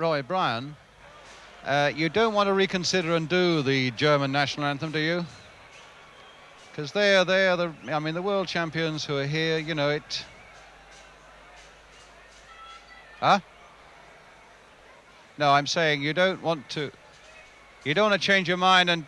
Roy, Brian, you don't want to reconsider and do the German national anthem, do you? Because they are the world champions who are here, you know it. Huh? No, I'm saying you don't want to change your mind and...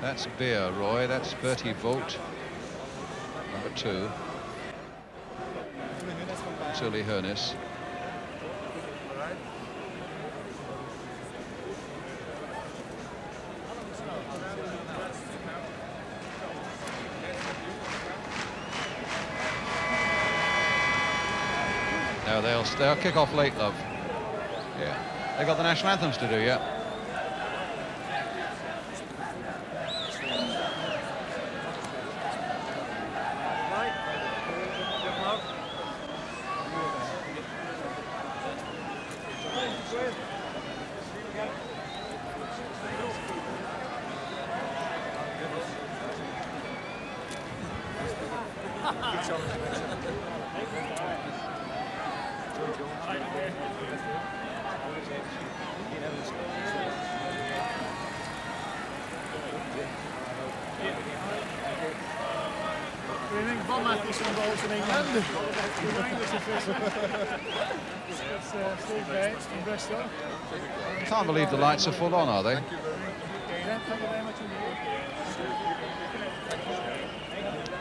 That's Beer, Roy. That's Bertie Volt, number 2. It's Uli Hoeneß. No, they'll kick off late, love. Yeah, they got the national anthems to do, yeah. I can't believe the lights are full on, are they?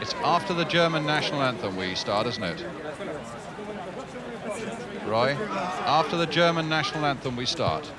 It's after the German national anthem we start, isn't it? Roy, after the German national anthem we start.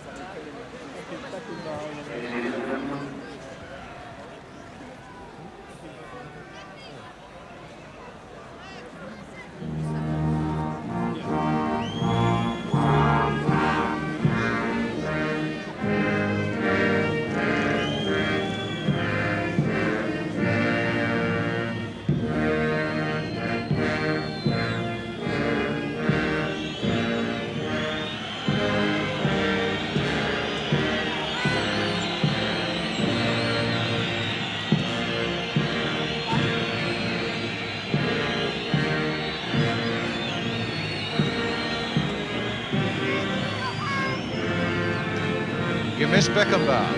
You missed Beckenbauer.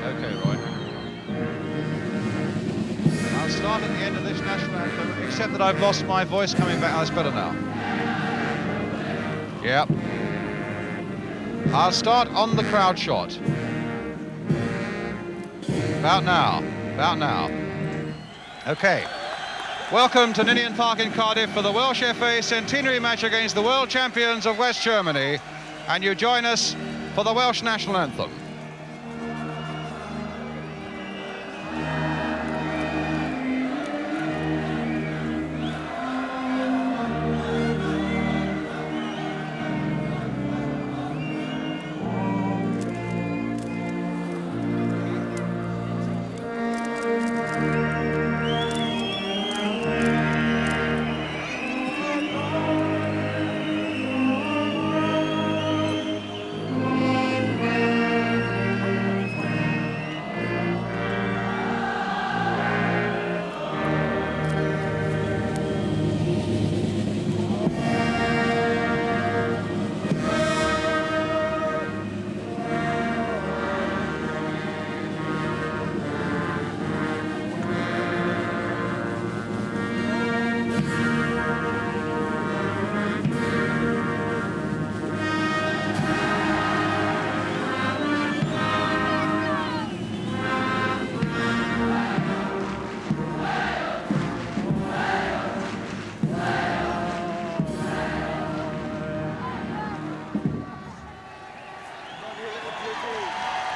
Okay, Roy. I'll start at the end of this national anthem, except that I've lost my voice coming back. Oh, it's better now. Yep. I'll start on the crowd shot. About now. About now. Okay. Welcome to Ninian Park in Cardiff for the Welsh FA centenary match against the world champions of West Germany. And you join us for the Welsh national anthem.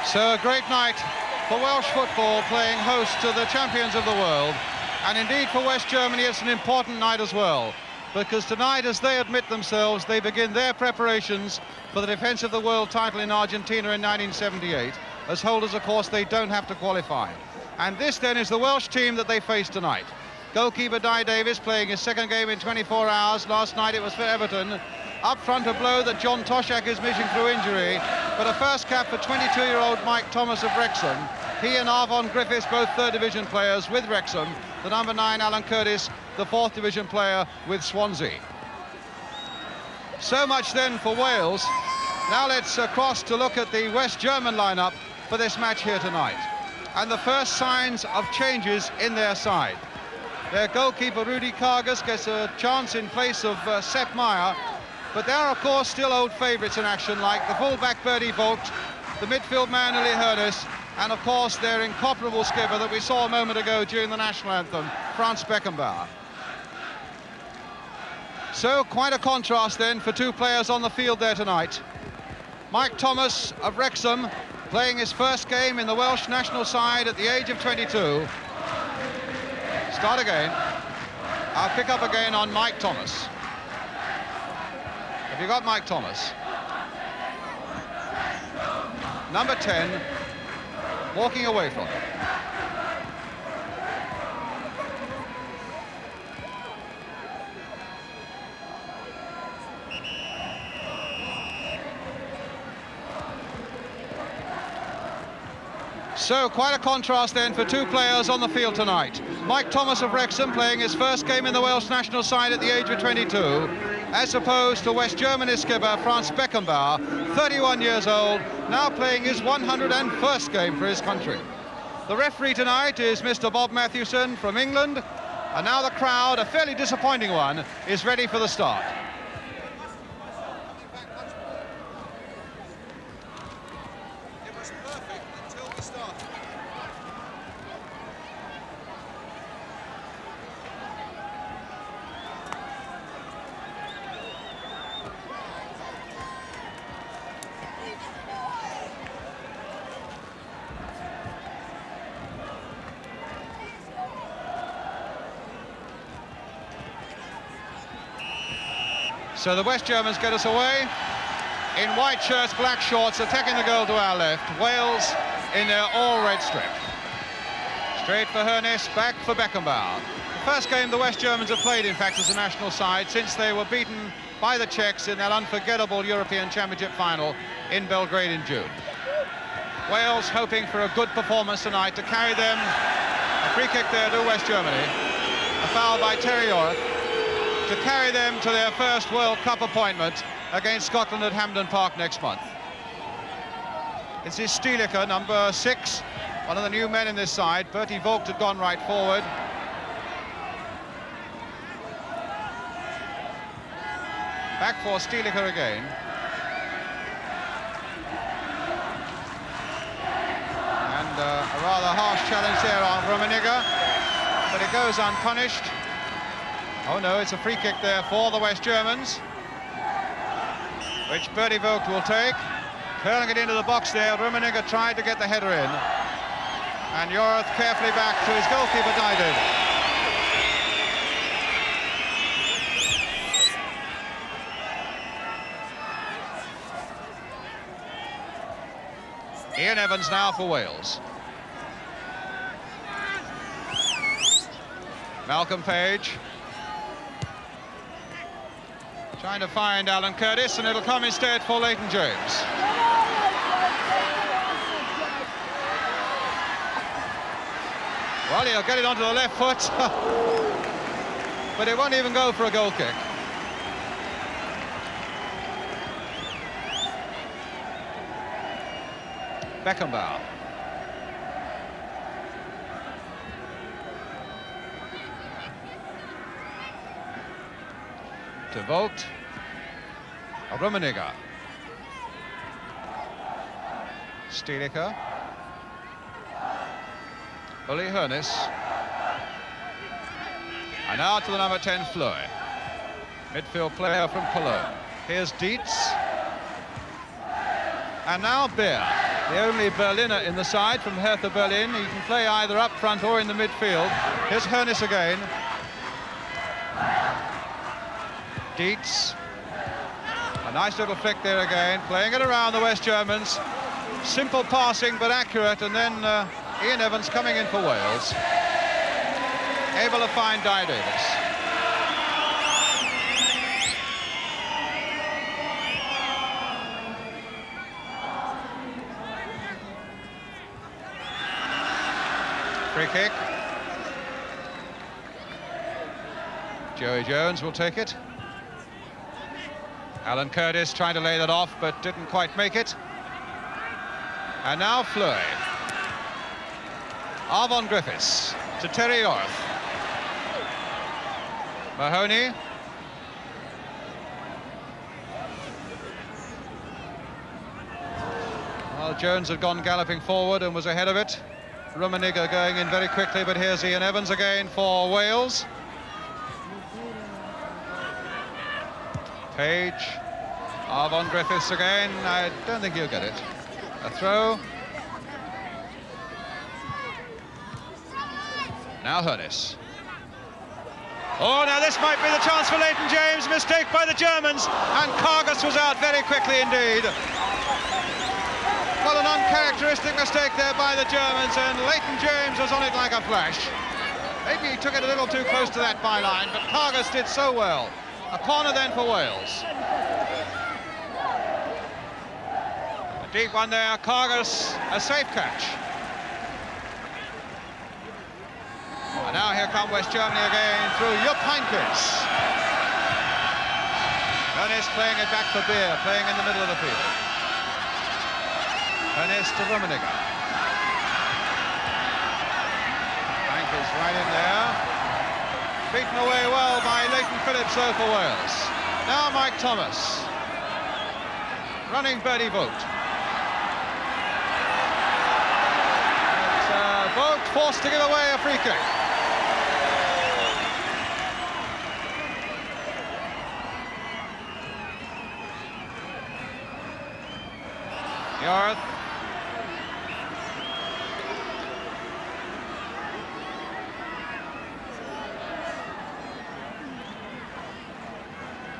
So a great night for Welsh football, playing host to the champions of the world. And indeed for West Germany it's an important night as well, because tonight, as they admit themselves, they begin their preparations for the defence of the world title in Argentina in 1978. As holders, of course, they don't have to qualify. And this then is the Welsh team that they face tonight. Goalkeeper Dai Davies playing his second game in 24 hours. Last night it was for Everton. Up front, a blow that John Toshack is missing through injury, but a first cap for 22-year-old Mike Thomas of Wrexham. He and Arvon Griffiths, both third division players with Wrexham. The number 9, Alan Curtis, the fourth division player with Swansea. So much then for Wales. Now let's cross to look at the West German lineup for this match here tonight. And the first signs of changes in their side. Their goalkeeper Rudi Kargas gets a chance in place of Sepp Maier. But there are, of course, still old favourites in action, like the full-back Bertie Vogt, the midfield man Uli Hoeneß, and, of course, their incomparable skipper that we saw a moment ago during the national anthem, Franz Beckenbauer. So, quite a contrast, then, for two players on the field there tonight. Mike Thomas of Wrexham, playing his first game in the Welsh national side at the age of 22. Start again. I'll pick up again on Mike Thomas. Have you got Mike Thomas? Number 10, walking away from him. So quite a contrast then for two players on the field tonight. Mike Thomas of Wrexham playing his first game in the Welsh national side at the age of 22, as opposed to West Germany skipper Franz Beckenbauer, 31 years old, now playing his 101st game for his country. The referee tonight is Mr. Bob Matthewson from England, and now the crowd, a fairly disappointing one, is ready for the start. So the West Germans get us away in white shirts, black shorts, attacking the goal to our left. Wales in their all-red strip. Straight for Hoeneß, back for Beckenbauer. The first game the West Germans have played, in fact, as a national side since they were beaten by the Czechs in that unforgettable European Championship final in Belgrade in June. Wales hoping for a good performance tonight to carry them. A free kick there to West Germany. A foul by Terry Orth, to carry them to their first World Cup appointment against Scotland at Hampden Park next month. This is Stielicke, number 6, one of the new men in this side. Bertie Vogt had gone right forward. Back for Stielicke again. And a rather harsh challenge there on Rummenigge, but it goes unpunished. Oh no, it's a free kick there for the West Germans, which Bertie Vogt will take. Curling it into the box there, Rummenigge tried to get the header in. And Jorth carefully back to his goalkeeper, Dai Davies. Ian Evans now for Wales. Malcolm Page. Trying to find Alan Curtis, and it'll come instead for Leighton James. Well, he'll get it onto the left foot, but it won't even go for a goal kick. Beckenbauer. To Vogt. Rummenigge. Stielicke. Uli Hoeneß. And now to the number 10, Fleur. Midfield player from Cologne. Here's Dietz. And now Beer. the only Berliner in the side from Hertha Berlin. He can play either up front or in the midfield. Here's Hoeneß again. Dietz. A nice little flick there again, playing it around the West Germans. Simple passing, but accurate, and then Ian Evans coming in for Wales. Able to find Dai Davis. Free kick. Joey Jones will take it. Alan Curtis trying to lay that off, but didn't quite make it. And now Fleury. Arvon Griffiths to Terry Orth. Mahoney. Well, Jones had gone galloping forward and was ahead of it. Rummenigge going in very quickly, but here's Ian Evans again for Wales. Page. Arvon Griffiths again. I don't think he'll get it. A throw. Now Hoeneß. Oh, now this might be the chance for Leighton James. Mistake by the Germans, and Kargas was out very quickly indeed. Well, an uncharacteristic mistake there by the Germans, and Leighton James was on it like a flash. Maybe he took it a little too close to that byline, but Kargas did so well. A corner then for Wales. A deep one there, Kargas, a safe catch. And now here come West Germany again through Jupp Heynckes. Hoeneß playing it back for Beer, playing in the middle of the field. Hoeneß to Rummenigge. Heynckes right in there. Beaten away well by Leighton Phillips though for Wales. Now Mike Thomas. Running Bertie Vogt. Vogt forced to give away a free kick. Yarth.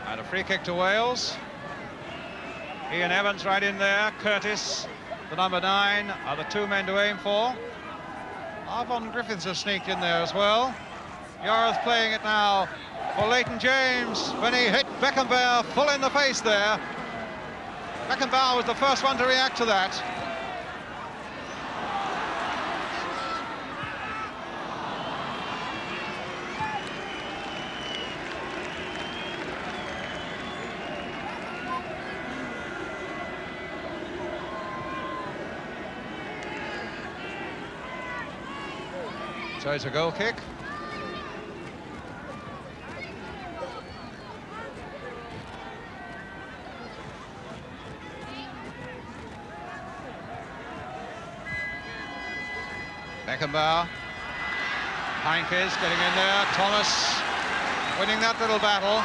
And a free kick to Wales. Ian Evans right in there. Curtis, the number 9, are the two men to aim for. Arvon Griffiths has sneaked in there as well. Yarth playing it now for Leighton James when he hit Beckenbauer full in the face there. Beckenbauer was the first one to react to that. So it's a goal kick. Beckenbauer. Heynckes getting in there. Thomas winning that little battle.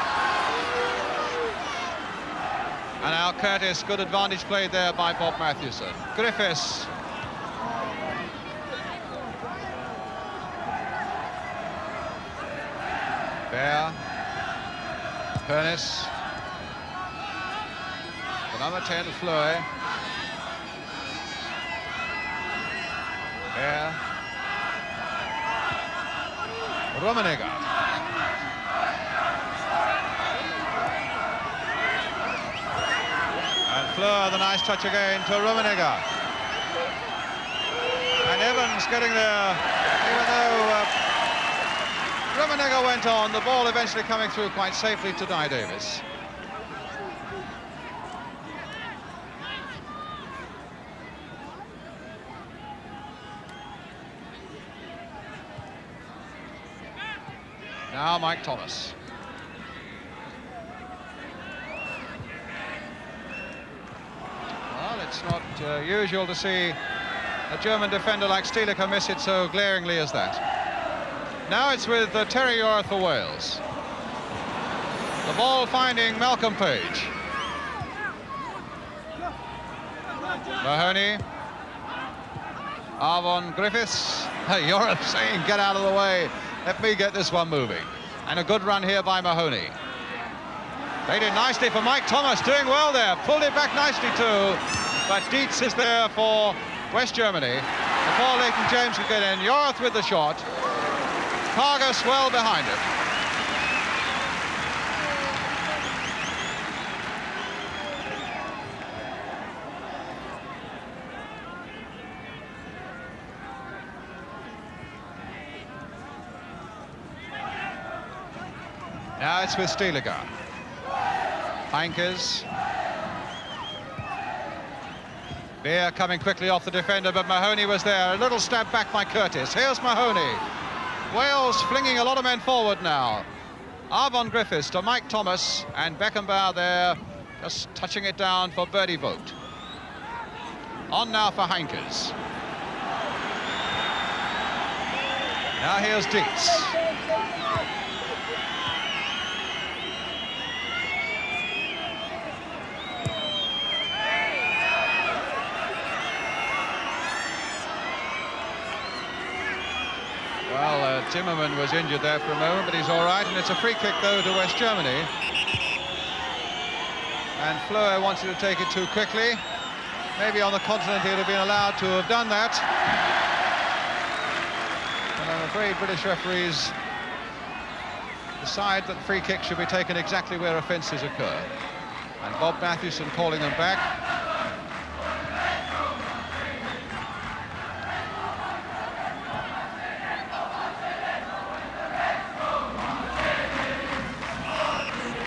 And now Curtis, good advantage played there by Bob Matthewson. Griffiths. Bear. Hoeneß. The number 10, Fleury. Bear. Rummenigge. And Fleur, the nice touch again to Rummenigge. And Evans getting there, even though Rummenigge went on, the ball eventually coming through quite safely to Dai Davis. Now Mike Thomas. Well, it's not usual to see a German defender like Stielicke miss it so glaringly as that. Now it's with Terry Orth for Wales. The ball finding Malcolm Page. Mahoney. Arvon Griffiths. Europe saying, get out of the way. Let me get this one moving. And a good run here by Mahoney. Played it nicely for Mike Thomas, doing well there. Pulled it back nicely too. But Dietz is there for West Germany. Before Leighton James could get in, Yorath with the shot. Kargas well behind it. Now it's with Stiliger. Heinkes. Beer coming quickly off the defender, but Mahoney was there. A little stab back by Curtis. Here's Mahoney. Wales flinging a lot of men forward now. Arvon Griffiths to Mike Thomas, and Beckenbauer there, just touching it down for Birdie Vogt. On now for Heinkes. Now here's Dietz. Well, Zimmerman was injured there for a moment, but he's all right, and it's a free kick, though, to West Germany. And Fleur wanted to take it too quickly. Maybe on the continent he'd have been allowed to have done that. And I'm afraid British referees decide that free kicks should be taken exactly where offences occur. And Bob Mathewson calling them back.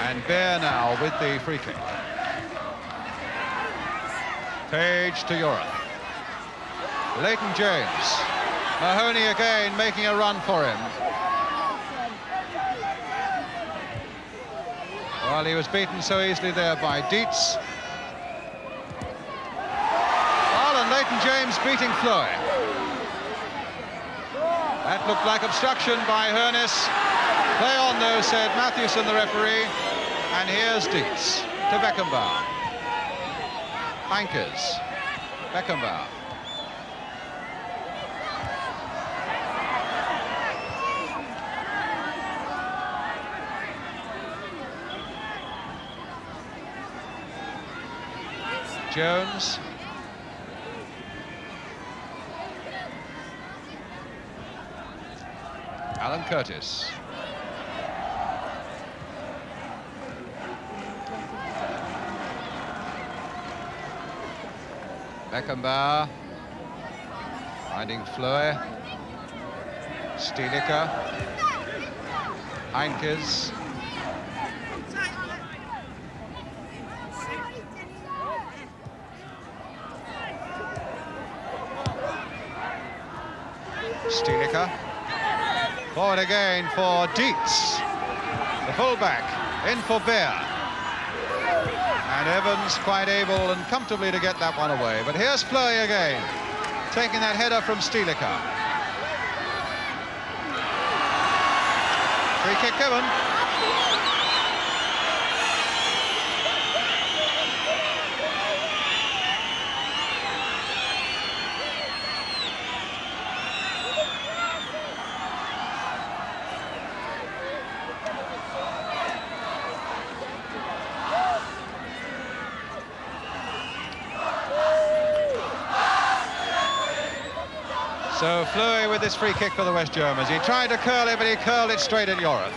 And Bear now with the free kick. Page to Yorath. Leighton James. Mahoney again making a run for him. Well, he was beaten so easily there by Dietz. Well, and Leighton James beating Fleur. That looked like obstruction by Hoeneß. Play on, though, said Mathewson, the referee. And here's Dietz to Beckenbauer. Heinkes. Beckenbauer. Jones. Alan Curtis. Beckenbauer. Finding Fleur. Stiliger. Heinkes. Stiliger. Forward again for Dietz. The fullback in for Bear. And Evans quite able and comfortably to get that one away. But here's Fleury again, taking that header from Stiliger. Free kick given. So Fleury with this free kick for the West Germans. He tried to curl it, but he curled it straight at Yorath.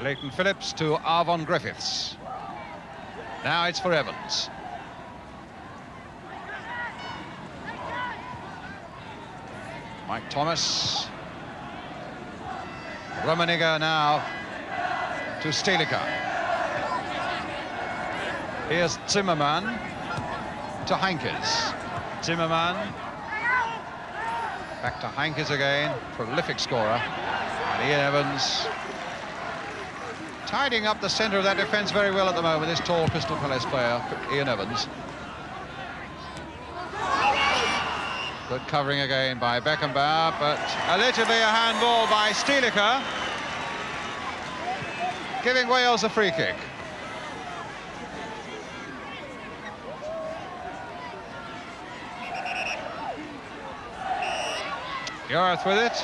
Leighton Phillips to Arvon Griffiths. Now it's for Evans. Mike Thomas. Rummenigge now to Stiliger. Here's Zimmerman to Heinkes. Zimmerman. Back to Heinkes again. Prolific scorer. And Ian Evans tidying up the centre of that defence very well at the moment, this tall Crystal Palace player, Ian Evans. Good covering again by Beckenbauer, but allegedly a handball by Stilicher, giving Wales a free kick. Yorath with it.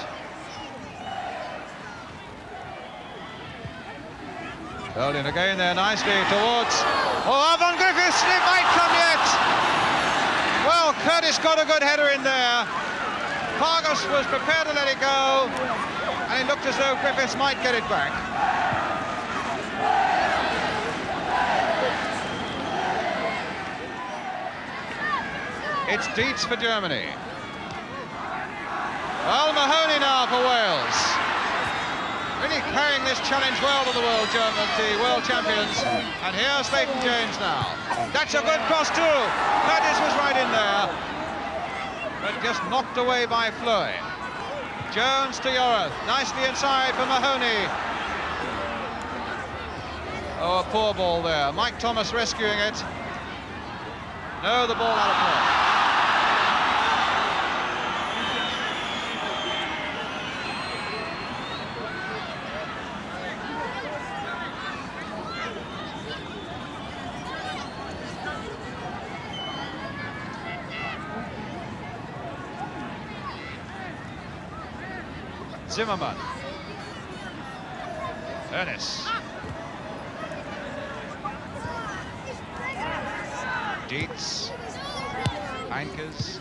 Held in again there nicely towards... Oh, Arfon Griffiths, it might come yet! Well, Curtis got a good header in there. Fargus was prepared to let it go, and it looked as though Griffiths might get it back. It's Dietz for Germany. Well, Mahoney now for Wales. Really carrying this challenge well to the world champions. And here's Leighton James now. That's a good cross too. Curtis was right in there, but just knocked away by Fleury. Jones to Yorath, nicely inside for Mahoney. Oh, a poor ball there. Mike Thomas rescuing it. No, the ball out of play. Zimmerman. Ernest. Dietz. Heinkes.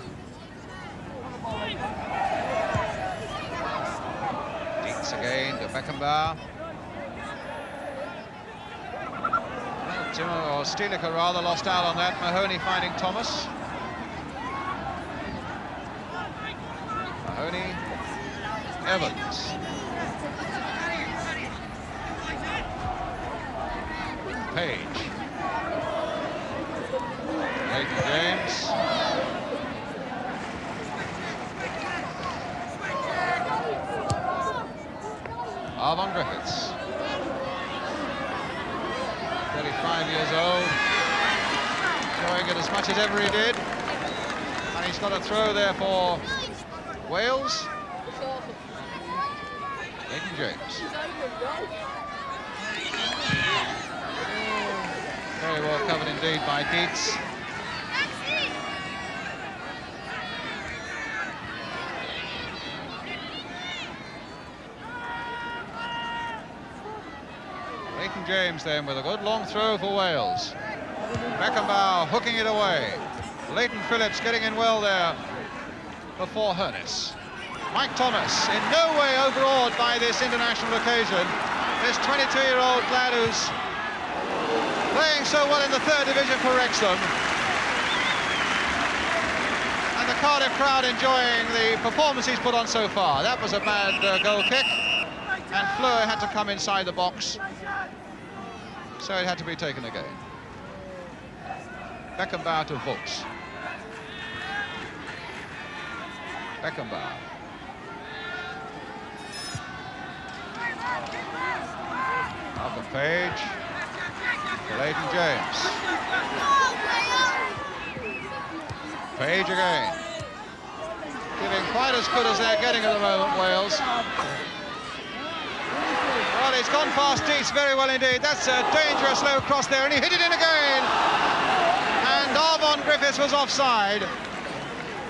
Dietz again to Beckenbauer. Well, Zimmer, or Stilicher rather, lost out on that. Mahoney finding Thomas. Mahoney. Evans. Page. Leighton James. Arfon Griffiths. 35 years old. Enjoying it as much as ever he did. And he's got a throw there for Wales. Leighton James. Very well covered indeed by Dietz. Leighton James then with a good long throw for Wales. Beckenbauer hooking it away. Leighton Phillips getting in well there before Hurnis. Mike Thomas in no way overawed by this international occasion. This 22-year-old lad who's playing so well in the third division for Wrexham. And the Cardiff crowd enjoying the performance he's put on so far. That was a bad goal kick. And Fleur had to come inside the box. So it had to be taken again. Beckenbauer to Volks. Beckenbauer. Malcolm Page. Leighton James. Page again. Giving quite as good as they're getting at the moment, Wales. Well, he's gone past Dietz very well indeed. That's a dangerous low cross there, and he hit it in again. And Arfon Griffiths was offside.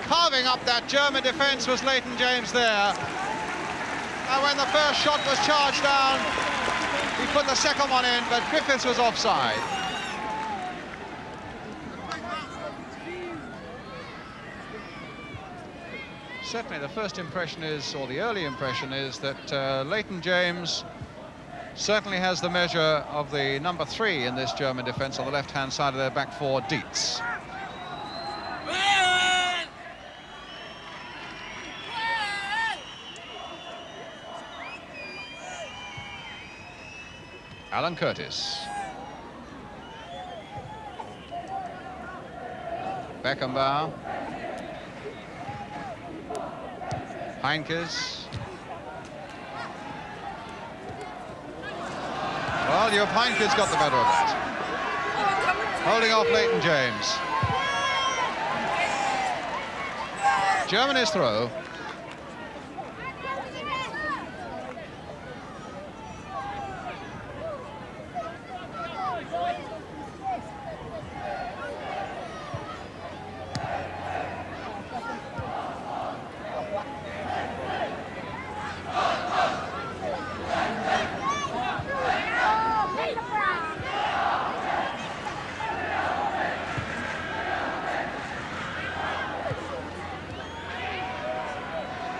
Carving up that German defence was Leighton James there. And when the first shot was charged down, he put the second one in, but Griffiths was offside. Certainly the first impression is, or the early impression is, that Leighton James certainly has the measure of the number 3 in this German defence on the left-hand side of their back four, Dietz. Alan Curtis. Beckenbauer. Heinkes. Well, Jupp Heynckes got the better of that. Holding off Leighton James. Germany's throw.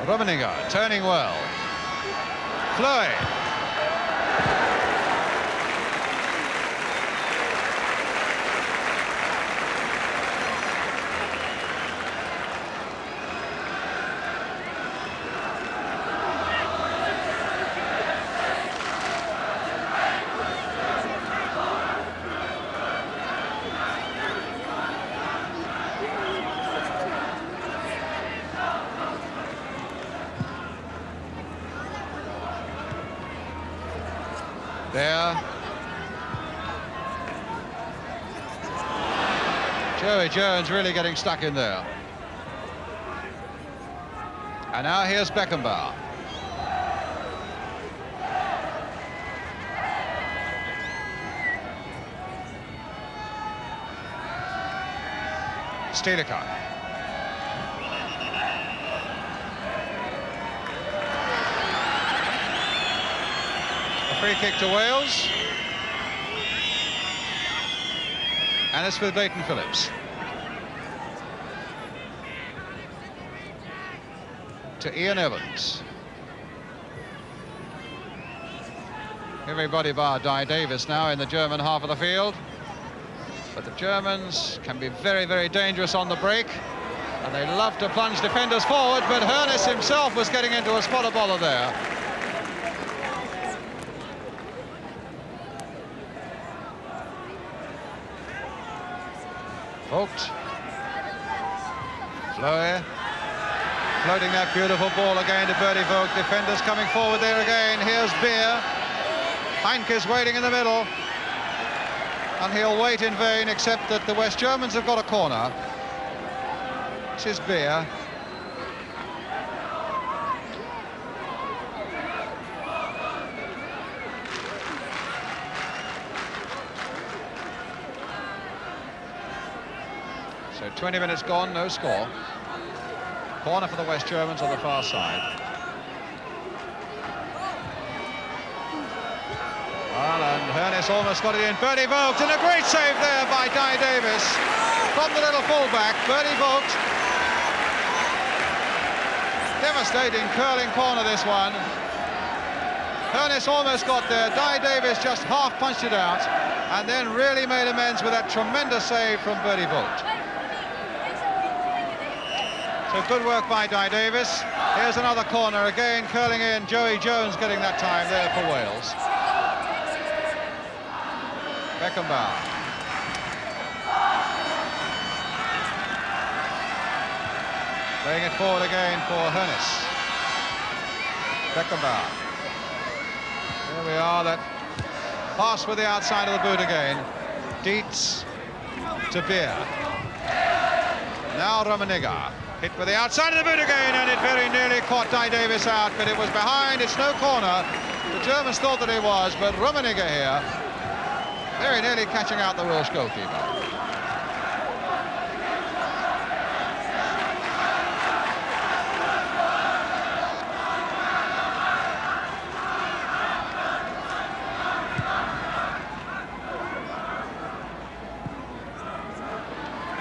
Rummenigge turning well. Fleury. There. Joey Jones really getting stuck in there. And now here's Beckenbauer. Stilicho. Free kick to Wales. And it's with Leighton Phillips. To Ian Evans. Everybody bar Dye Davis now in the German half of the field. But the Germans can be very, very dangerous on the break. And they love to plunge defenders forward, but Hoeneß himself was getting into a spot of bother there. Vogt. Fleury. Floating that beautiful ball again to Bertie Vogt. Defenders coming forward there again. Here's Beer. Heinkes waiting in the middle. And he'll wait in vain, except that the West Germans have got a corner. This is Beer. So 20 minutes gone, no score. Corner for the West Germans on the far side. Well, and Hoeneß almost got it in. Bertie Vogt, and a great save there by Dye Davis from the little fullback. Bertie Vogt. Devastating curling corner, this one. Hoeneß almost got there. Dye Davis just half punched it out and then really made amends with that tremendous save from Bertie Vogt. So good work by Dye Davis. Here's another corner again, curling in. Joey Jones getting that time there for Wales. Beckenbauer. Playing it forward again for Hoeneß. Beckenbauer. There we are, that pass with the outside of the boot again. Dietz to Beer. Now Rummenigge. Hit with the outside of the boot again, and it very nearly caught Dye Davis out, but it was behind. It's no corner. The Germans thought that it was, but Rummenigge here very nearly catching out the Welsh goalkeeper.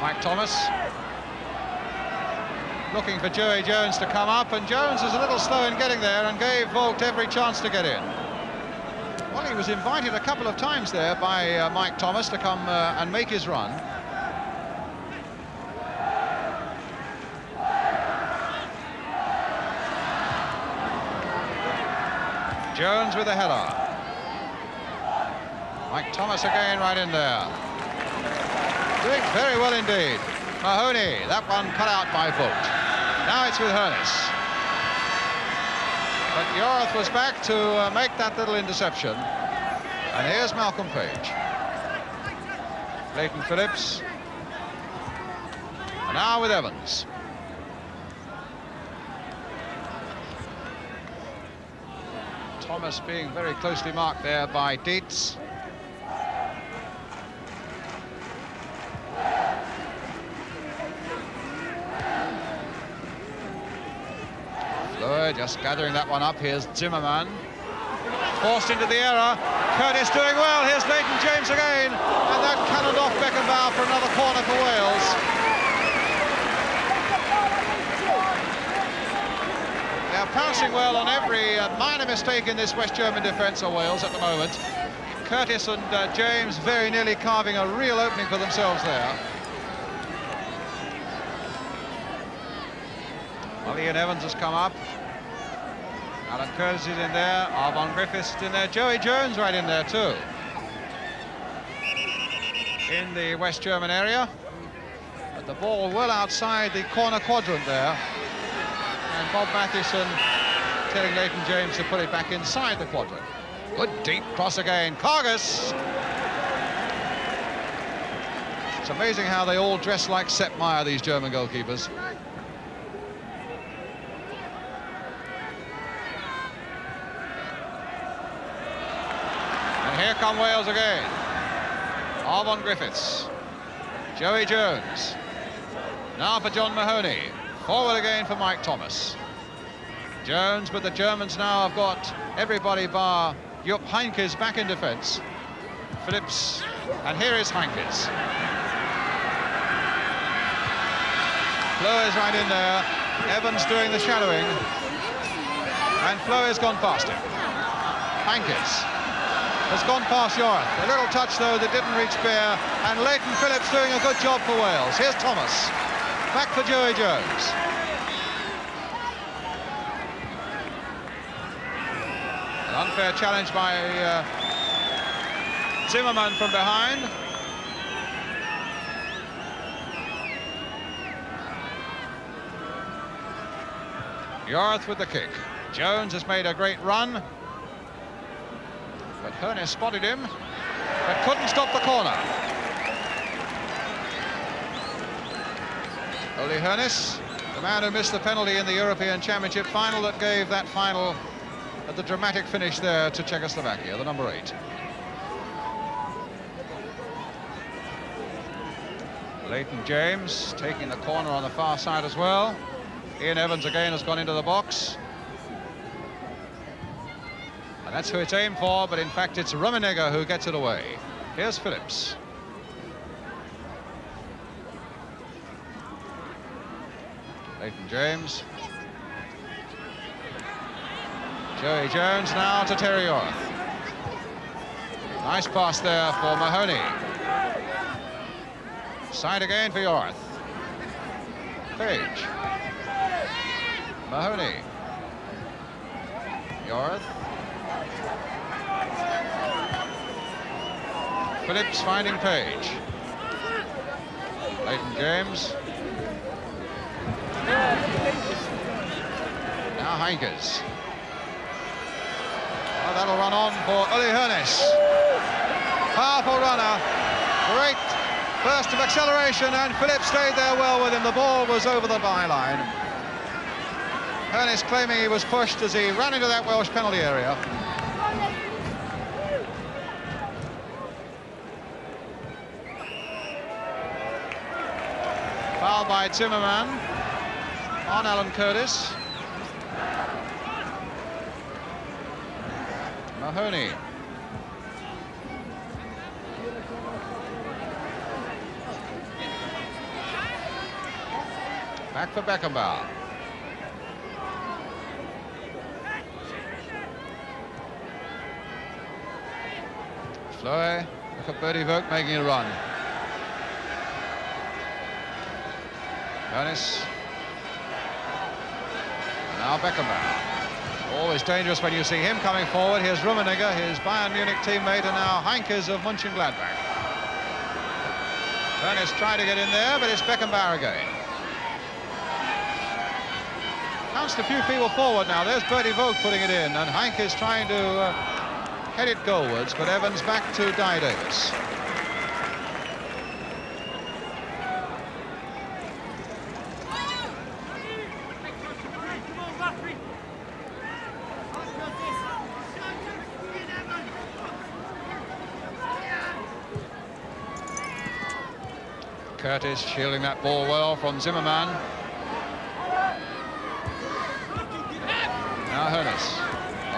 Mike Thomas looking for Joey Jones to come up, and Jones is a little slow in getting there and gave Vogt every chance to get in. Well, he was invited a couple of times there by Mike Thomas to come and make his run. Jones with a header. Mike Thomas again right in there. Doing very well indeed. Mahoney, that one cut out by Vogt. Now it's with Hoeneß. But Yorath was back to make that little interception. And here's Malcolm Page. Leighton Phillips. And now with Evans. Thomas being very closely marked there by Dietz. Fleur just gathering that one up. Here's Zimmermann. Forced into the error. Curtis doing well. Here's Leighton James again. And that cannoned off Beckenbauer for another corner for Wales. They're pouncing well on every minor mistake in this West German defence of Wales at the moment. Curtis and James very nearly carving a real opening for themselves there. Well, Ian Evans has come up. Alan Curtis is in there. Arbon Griffiths is in there. Joey Jones right in there too. In the West German area. But the ball well outside the corner quadrant there. And Bob Mathieson telling Leighton James to put it back inside the quadrant. Good deep cross again. Kargas. It's amazing how they all dress like Sepp Maier, these German goalkeepers. And here come Wales again. Arbon Griffiths. Joey Jones. Now for John Mahoney. Forward again for Mike Thomas. Jones, but the Germans now have got everybody bar Jupp Heynckes back in defence. Phillips, and here is Heynckes. Fleur is right in there. Evans doing the shadowing. And Fleur has gone past him. Heynckes has gone past Jorath. A little touch, though, that didn't reach Bear. And Leighton Phillips doing a good job for Wales. Here's Thomas. Back for Joey Jones. An unfair challenge by Zimmermann from behind. Jorath with the kick. Jones has made a great run. But Hoeneß spotted him, but couldn't stop the corner. Uli Hoeneß, the man who missed the penalty in the European Championship final that gave that final the dramatic finish there to Czechoslovakia, the number 8. Leighton James taking the corner on the far side as well. Ian Evans again has gone into the box. And that's who it's aimed for, but in fact it's Rummenigge who gets it away. Here's Phillips. Leighton James. Joey Jones now to Terry Jorath. Nice pass there for Mahoney. Side again for Jorath. Page. Mahoney. Jorath. Phillips finding Page. Leighton James. Now Heynckes. Oh, that'll run on for Uli Hoeneß. Powerful runner. Great burst of acceleration, and Phillips stayed there well with him. The ball was over the byline. Hoeneß claiming he was pushed as he ran into that Welsh penalty area. Foul by Zimmermann on Alan Curtis. Mahoney. Back for Beckenbauer. Fleur, look at Bertie Vogt making a run. Hoeneß. Now Beckenbauer. Always dangerous when you see him coming forward. Here's Rummenigge, his Bayern Munich teammate, and now Heynckes of Mönchengladbach. Hoeneß trying to get in there, but it's Beckenbauer again. Bounced a few people forward now. There's Bertie Vogt putting it in, and Heynckes trying to head it goalwards, but Evans back to Dai Davis. Curtis shielding that ball well from Zimmerman. Now Hoeneß,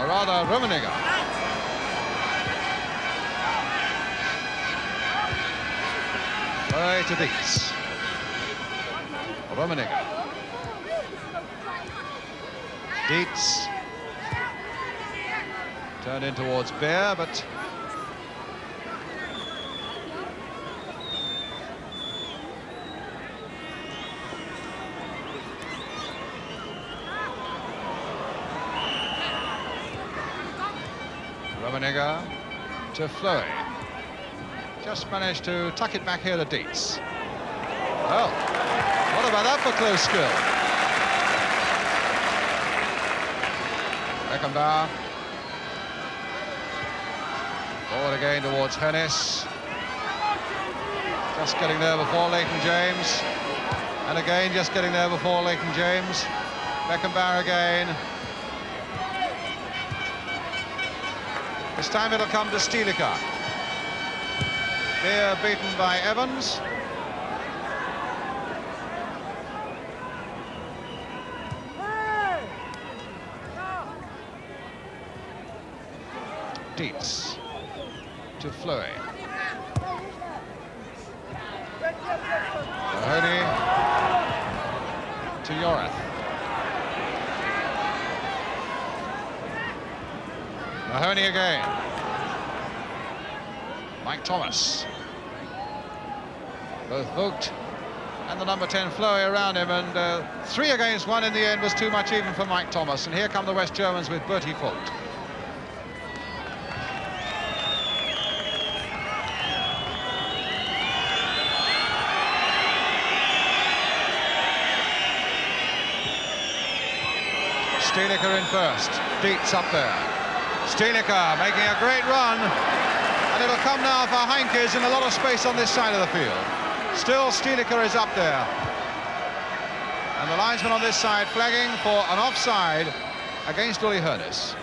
or rather Rummenigge. Play to Dietz. Rummenigge. Dietz. Turned in towards Beer, but Rummenigge to Fleury. Just managed to tuck it back here to Dietz. Well, what about that for close skill? Beckenbauer. Forward again towards Hoeneß. Just getting there before Leighton James. And again, just getting there before Leighton James. Beckenbauer again. This time it'll come to Stilica. Beer beaten by Evans. Dietz to Fleury. Mahoney to Yorath. Mahoney again. Mike Thomas. Both Vogt and the number 10 Fleury around him, and 3 against 1 in the end was too much even for Mike Thomas. And here come the West Germans with Bertie Vogt. Stilica in first. Dietz up there. Stilica making a great run, and it'll come now for Heinkes in a lot of space on this side of the field. Still Stilica is up there, and the linesman on this side flagging for an offside against Uli Hoeneß.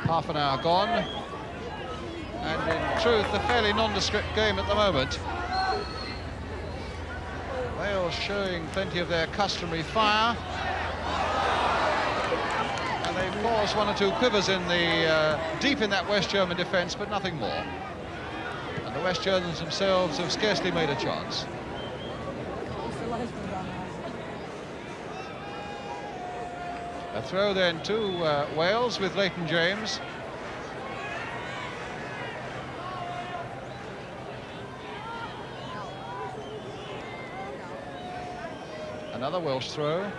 Half an hour gone, and in truth a fairly nondescript game at the moment. Wales showing plenty of their customary fire, and they've caused 1 or 2 quivers in the deep in that West German defence, but nothing more. And the West Germans themselves have scarcely made a chance. A throw then to Wales with Leighton James. Another Welsh throw.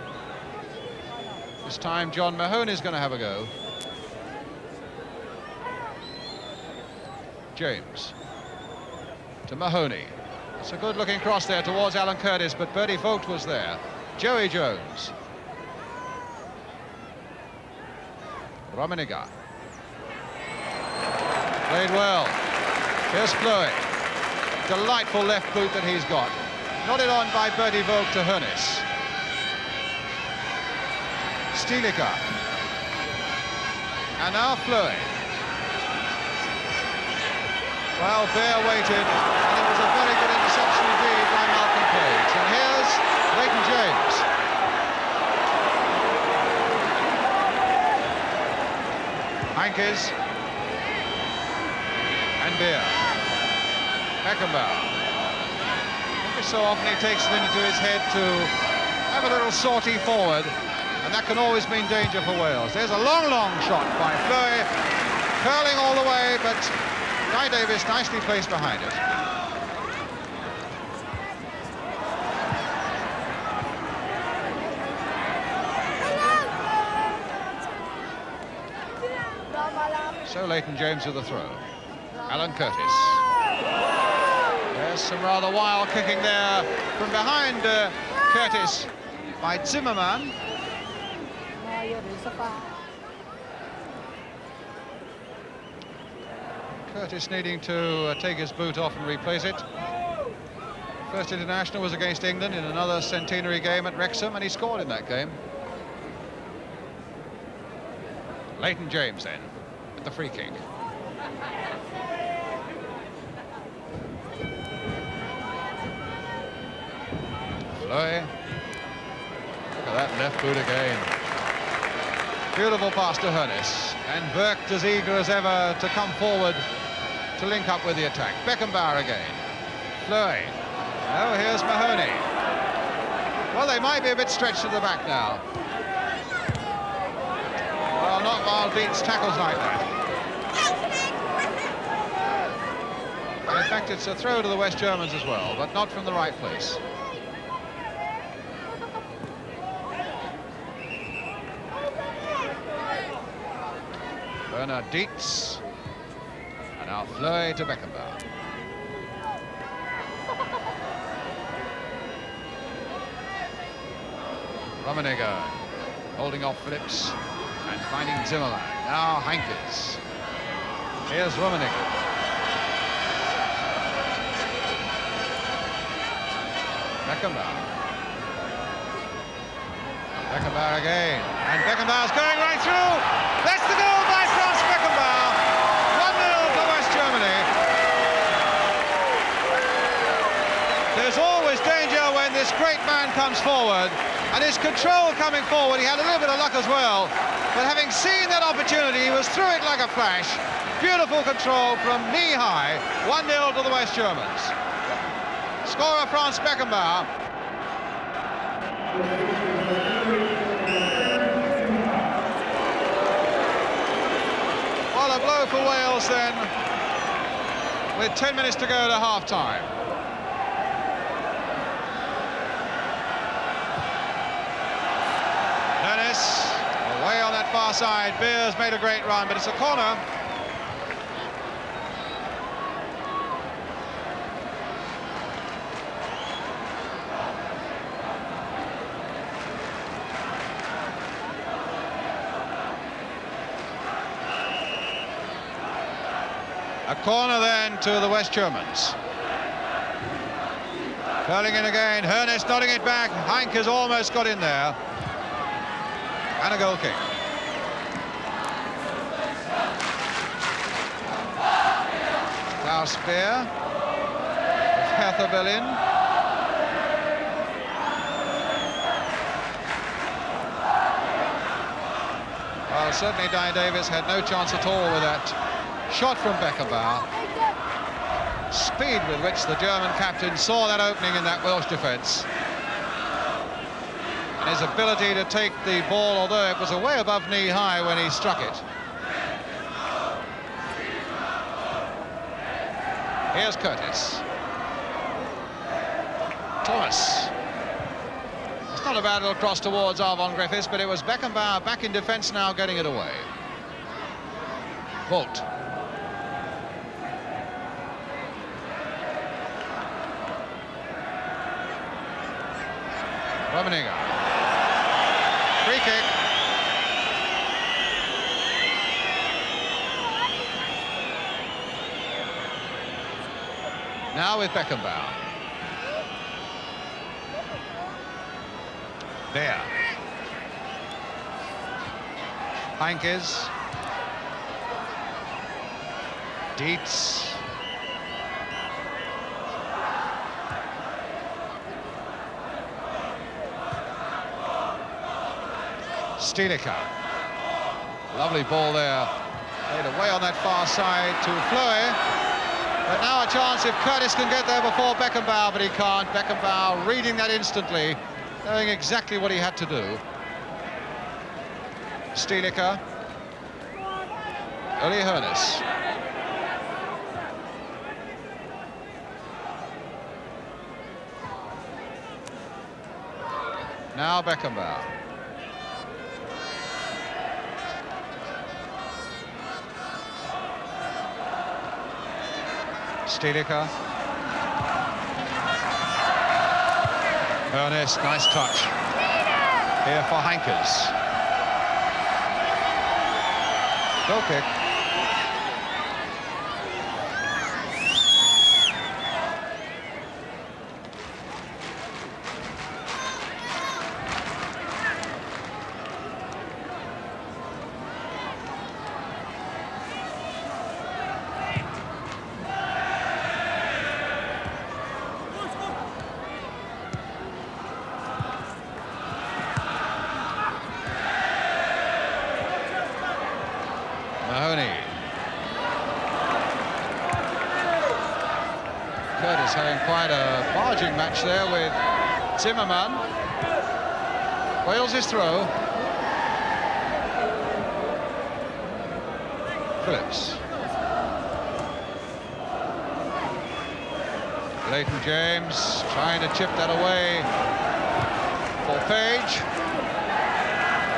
This time John Mahoney is going to have a go. James to Mahoney. It's a good looking cross there towards Alan Curtis, but Bertie Vogt was there. Joey Jones. Rummenigge. Played well. Here's Fleury. Delightful left boot that he's got. Nodded on by Bertie Vogt to Hoeneß. Stilica. And now Fleury. Well, Beer waited, and it was a very good interception indeed by Malcolm Page. And here's Leighton James. Heinkes and Beer. Beckenbauer. Every so often he takes it into his head to have a little sortie forward, and that can always mean danger for Wales. There's a long, long shot by Fleury, curling all the way, but Guy Davis nicely placed behind it. So Leighton James with the throw. Alan Curtis. There's some rather wild kicking there from behind Curtis by Zimmerman. Curtis needing to take his boot off and replace it. First international was against England in another centenary game at Wrexham, and he scored in that game. Leighton James then, with the free kick. Fleury. Look at that left boot again. Beautiful pass to Hoeneß. And Burke as eager as ever to come forward to link up with the attack. Beckenbauer again. Fleury. Oh, here's Mahoney. Well, they might be a bit stretched at the back now. Well, not while Dietz tackles like that. And in fact, it's a throw to the West Germans as well, but not from the right place. Bernard Dietz. And now Fleury to Beckenbauer. Rummenigge holding off Phillips and finding Zimmermann. Now Heynckes. Here's Rummenigge. Beckenbauer. Beckenbauer again. And Beckenbauer's going right through. That's the goal by Franz Beckenbauer. 1-0 for West Germany. There's always danger when this great man comes forward. And his control coming forward, he had a little bit of luck as well. But having seen that opportunity, he was through it like a flash. Beautiful control from knee high. 1-0 to the West Germans. Scorer Franz Beckenbauer. Well, a blow for Wales then, with 10 minutes to go to half-time. Away on that far side. Beers made a great run, but it's a corner. A corner then to the West Germans. Curling in again. Hoeneß nodding it back. Heynckes almost got in there. And a goal kick. Klaus Speer. Hertha Berlin. Well, certainly Dai Davis had no chance at all with that shot from Beckenbauer. Speed with which the German captain saw that opening in that Welsh defence. His ability to take the ball, although it was away above knee high when he struck it. Here's Curtis. Thomas. It's not a bad little cross towards Arvon Griffiths, but it was Beckenbauer back in defence now, getting it away. Bolt. Rummenigge. Free kick. Now with Beckenbauer. There. Heynckes. Dietz. Stilicher. Lovely ball there. Played away on that far side to Fleury. But now a chance if Curtis can get there before Beckenbauer, but he can't. Beckenbauer reading that instantly, knowing exactly what he had to do. Stilicher. Uli Hoeneß. Now Beckenbauer. Stilicher. Hoeneß, nice touch. Here for Heynckes. Goal kick. Mahoney. Curtis having quite a barging match there with Zimmerman. Wales' throw. Phillips. Leighton James trying to chip that away for Page.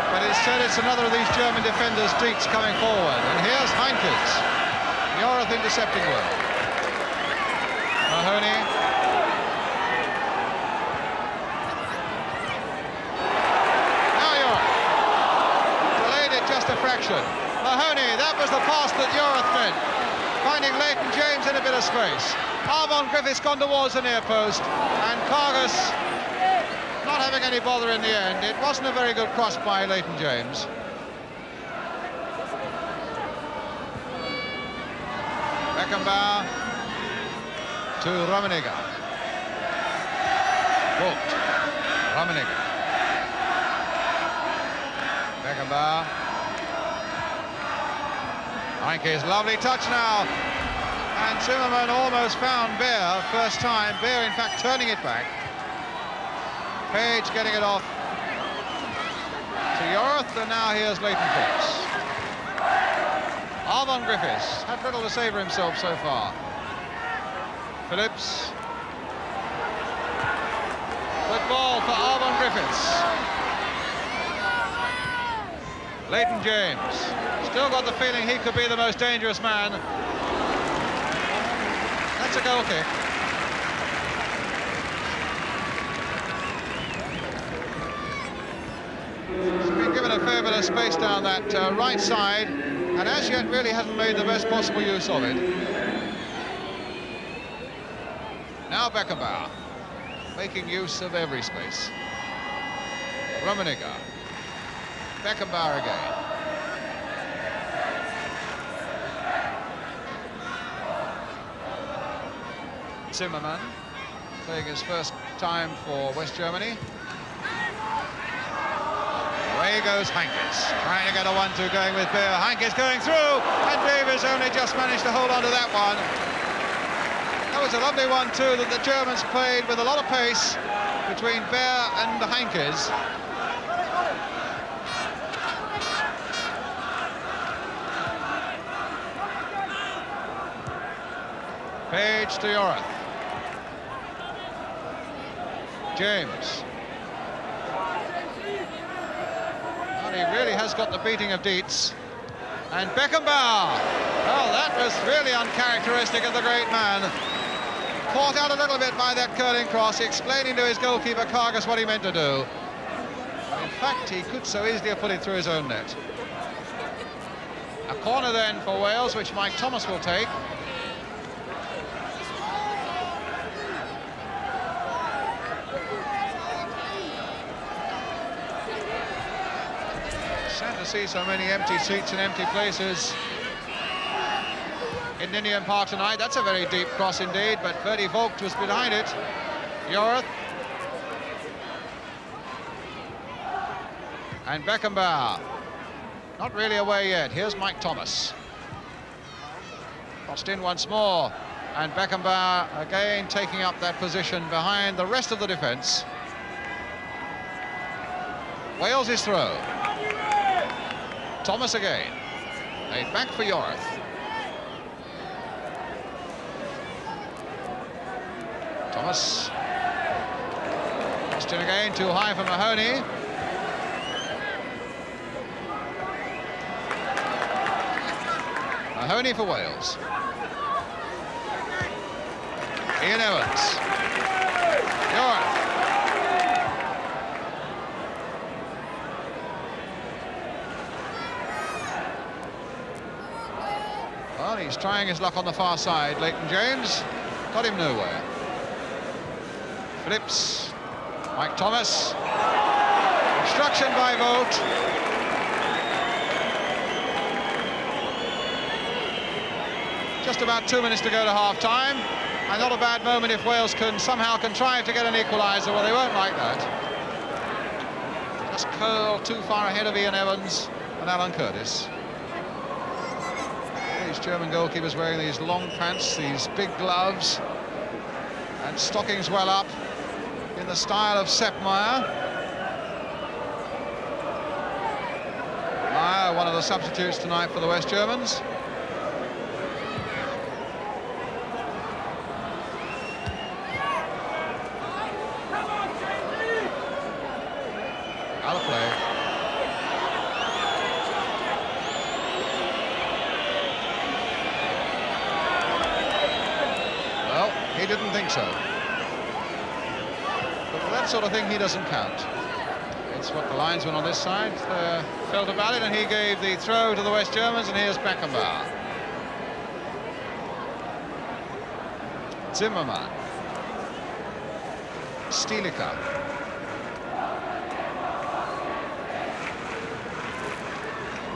But instead it's another of these German defenders, Dietz, coming forward. And here's Heinkes. Yorath intercepting well. Mahoney. Now Yorath. Delayed it just a fraction. Mahoney, that was the pass that Yorath meant. Finding Leighton James in a bit of space. Arvon Griffiths gone towards the near post, and Kargas not having any bother in the end. It wasn't a very good cross by Leighton James. Beckenbauer to Rummenigge. Walked. Rummenigge. Beckenbauer. Heinkes, lovely touch now. And Zimmerman almost found Bear first time. Bear, in fact, turning it back. Page getting it off to Yorath, and now here's Leighton Phillips. Arvon Griffiths had little to say for himself so far. Phillips. Good ball for Arvon Griffiths. Leighton James. Still got the feeling he could be the most dangerous man. That's a goal kick. He's been given a fair bit of space down that right side, and as yet really hasn't made the best possible use of it. Now Beckenbauer, making use of every space. Rummenigge. Beckenbauer again. Zimmerman, playing his first time for West Germany. Away goes Heinkes, trying to get a 1-2 going with Bear. Heinkes going through, and Davies only just managed to hold on to that one. That was a lovely 1-2 that the Germans played with a lot of pace between Bear and Heinkes. Page to Yorath. James. Well, he really has got the beating of Dietz. And Beckenbauer. Well, that was really uncharacteristic of the great man. Caught out a little bit by that curling cross, explaining to his goalkeeper Kargas what he meant to do. In fact, he could so easily have put it through his own net. A corner then for Wales, which Mike Thomas will take. Sad to see so many empty seats and empty places in Ninian Park tonight. That's a very deep cross indeed, but Verdi Vogt was behind it. Yorath. And Beckenbauer. Not really away yet. Here's Mike Thomas. Crossed in once more. And Beckenbauer again taking up that position behind the rest of the defence. Wales' throw. Thomas again. Laid back for Yorath. Thomas. Crossed in again, too high for Mahoney. Mahoney for Wales. Ian Evans. Yorath. Well, he's trying his luck on the far side. Leighton James got him nowhere. Phillips. Mike Thomas. Obstruction by Vogt. Just about 2 minutes to go to half-time, and not a bad moment if Wales can somehow contrive to get an equaliser. Well, they won't like that. Just curled too far ahead of Ian Evans and Alan Curtis. These German goalkeepers wearing these long pants, these big gloves, and stockings well up in the style of Sepp Maier. Maier, one of the substitutes tonight for the West Germans. Out of play. Well, he didn't think so. But for that sort of thing, he doesn't count. It's what the linesman on this side felt about it, and he gave the throw to the West Germans, and here's Beckenbauer. Zimmermann. Stilica.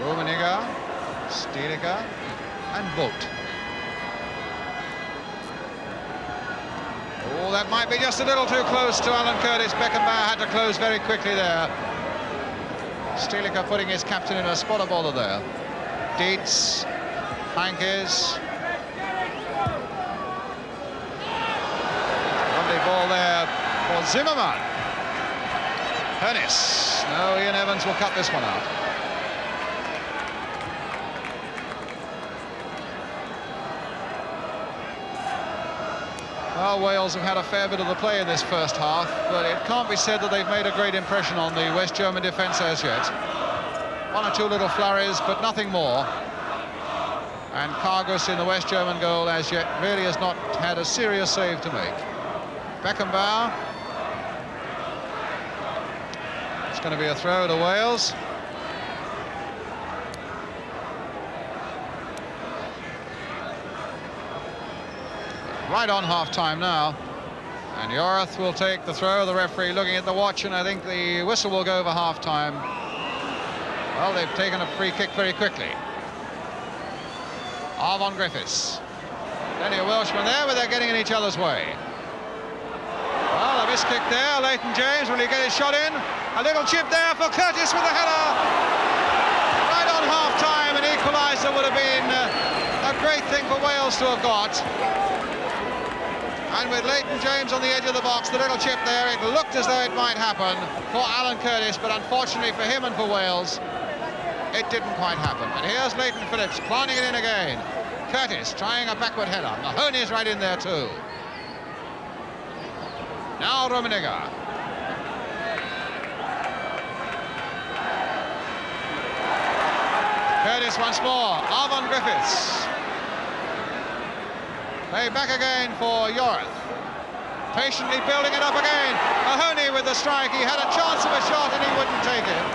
Rummenigge, Stilica, and Vogt. Oh, that might be just a little too close to Alan Curtis. Beckenbauer had to close very quickly there. Stilica putting his captain in a spot of bother there. Dietz, Heinkes. Lovely ball there for Zimmermann. Hoeneß. No, Ian Evans will cut this one out. Well, Wales have had a fair bit of the play in this first half, but it can't be said that they've made a great impression on the West German defence as yet. One or two little flurries, but nothing more. And Kargus in the West German goal as yet really has not had a serious save to make. Beckenbauer. It's going to be a throw to Wales. Right on half-time now, and Joreth will take the throw. The referee looking at the watch, and I think the whistle will go over half-time. Well, they've taken a free kick very quickly. Arvon Griffiths. Plenty of Welshmen there, but they're getting in each other's way. Well, a missed kick there. Leighton James, will he get his shot in? A little chip there for Curtis with the header. Right on half-time, an equaliser would have been a great thing for Wales to have got. And with Leighton James on the edge of the box, the little chip there, it looked as though it might happen for Alan Curtis, but unfortunately for him and for Wales, it didn't quite happen. And here's Leighton Phillips planting it in again. Curtis trying a backward header. Mahoney is right in there too. Now Rummenigge. Curtis once more. Arvon Griffiths. Play back again for Joreth. Patiently building it up again. Mahoney with the strike. He had a chance of a shot and he wouldn't take it.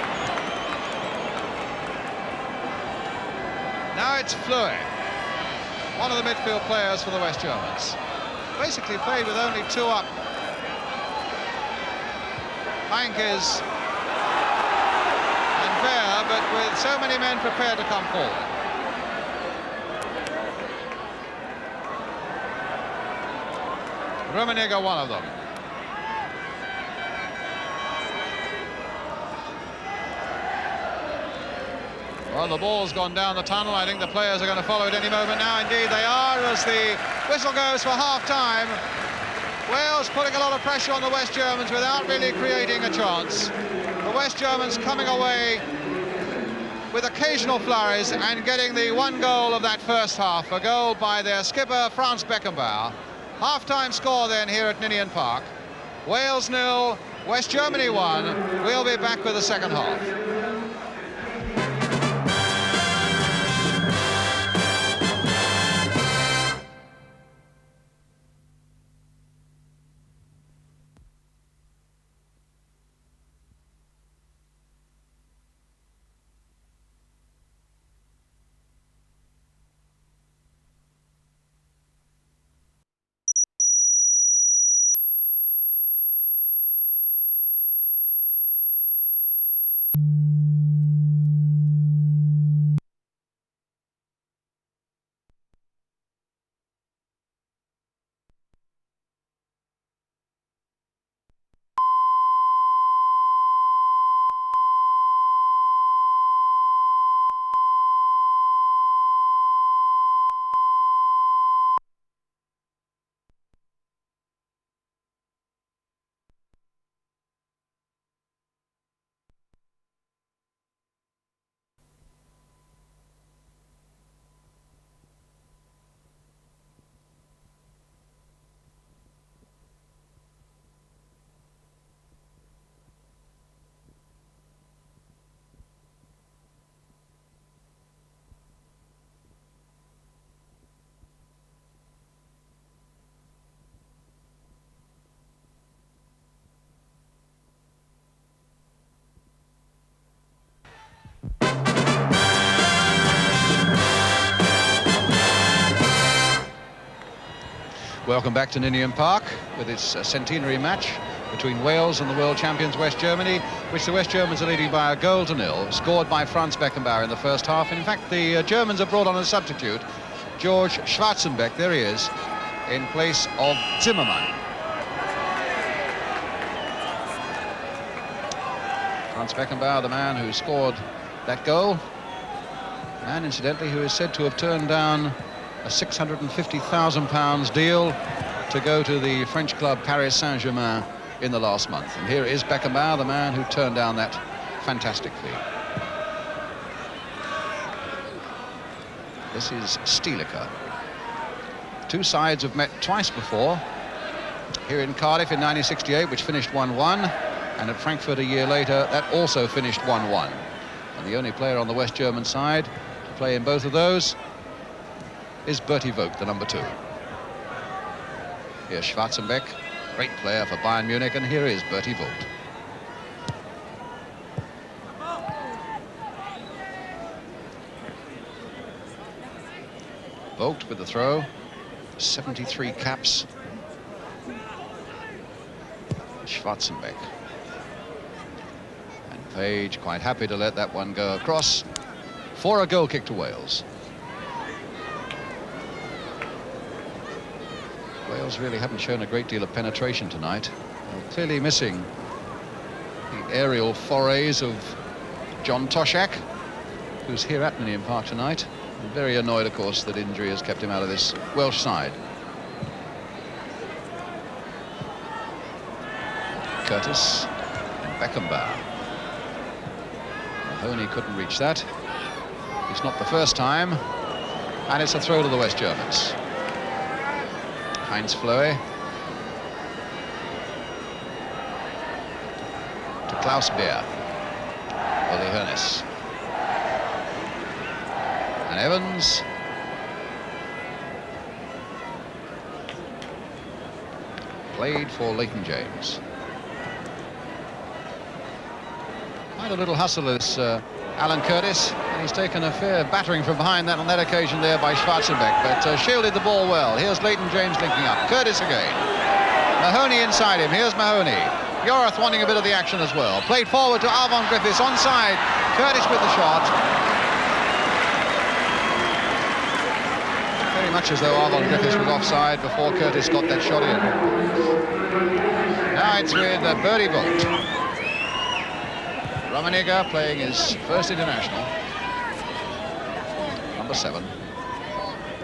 Now it's Fleury, one of the midfield players for the West Germans. Basically played with only two up. Heinkes and Wehr, but with so many men prepared to come forward. Rummenigge, one of them. Well, the ball's gone down the tunnel. I think the players are going to follow it any moment now. Indeed, they are, as the whistle goes for half-time. Wales putting a lot of pressure on the West Germans without really creating a chance. The West Germans coming away with occasional flurries and getting the one goal of that first half, a goal by their skipper, Franz Beckenbauer. Half-time score then here at Ninian Park. Wales 0, West Germany 1. We'll be back with the second half. Welcome back to Ninian Park with its centenary match between Wales and the world champions West Germany, which the West Germans are leading by 1-0, scored by Franz Beckenbauer in the first half. In fact, the Germans have brought on a substitute, George Schwarzenbeck, there he is, in place of Zimmermann. Franz Beckenbauer, the man who scored that goal, and incidentally who is said to have turned down a £650,000 deal to go to the French club Paris Saint-Germain in the last month. And here is Beckenbauer, the man who turned down that fantastic fee. This is Stilicher. Two sides have met twice before, here in Cardiff in 1968, which finished 1-1, and at Frankfurt a year later, that also finished 1-1. And the only player on the West German side to play in both of those is Bertie Vogt, the number 2. Here's Schwarzenbeck, great player for Bayern Munich, and here is Bertie Vogt. Vogt with the throw, 73 caps. Schwarzenbeck. And Page quite happy to let that one go across for a goal kick to Wales. Wales really haven't shown a great deal of penetration tonight. They're clearly missing the aerial forays of John Toshak, who's here at Ninian Park tonight. And very annoyed, of course, that injury has kept him out of this Welsh side. Curtis and Beckenbauer. Mahoney couldn't reach that. It's not the first time, and it's a throw to the West Germans. Heinz Flöhe to Klaus Beer. Uli Hoeneß. And Evans. Played for Leighton James. Quite a little hustle this Alan Curtis, and he's taken a fair battering from behind that on that occasion there by Schwarzenbeck, but shielded the ball well. Here's Leighton James linking up. Curtis again. Mahoney inside him. Here's Mahoney. Yorath wanting a bit of the action as well. Played forward to Arvon Griffiths onside. Curtis with the shot. Very much as though Arvon Griffiths was offside before Curtis got that shot in. Now it's with Bertie Vogt. Rummenigge playing his first international, number 7.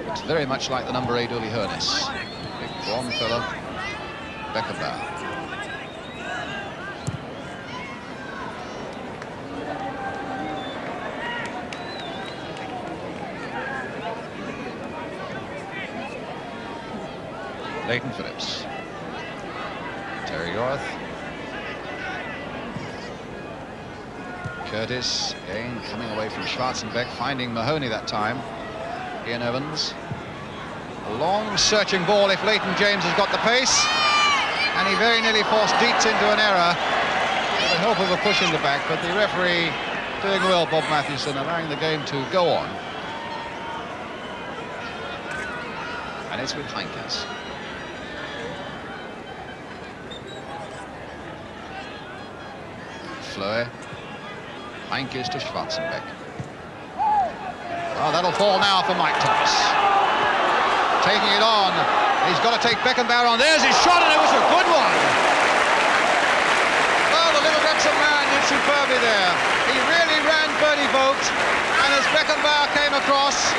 Looks very much like the number 8 Uli Hoeneß. Big blonde fella, Beckenbauer. Leighton Phillips. Terry Yorath. Curtis, again, coming away from Schwarzenbeck, finding Mahoney that time. Ian Evans. A long searching ball if Leighton James has got the pace. And he very nearly forced Dietz into an error with the help of a push in the back, but the referee doing well, Bob Mathewson, allowing the game to go on. And it's with Heinkes. Flöhe. Heinkes to Schwarzenbeck. Oh, that'll fall now for Mike Thomas. Taking it on. He's got to take Beckenbauer on. There's his shot, and it was a good one. Well, the little Wrexham man did superbly there. He really ran Bertie Vogt, and as Beckenbauer came across,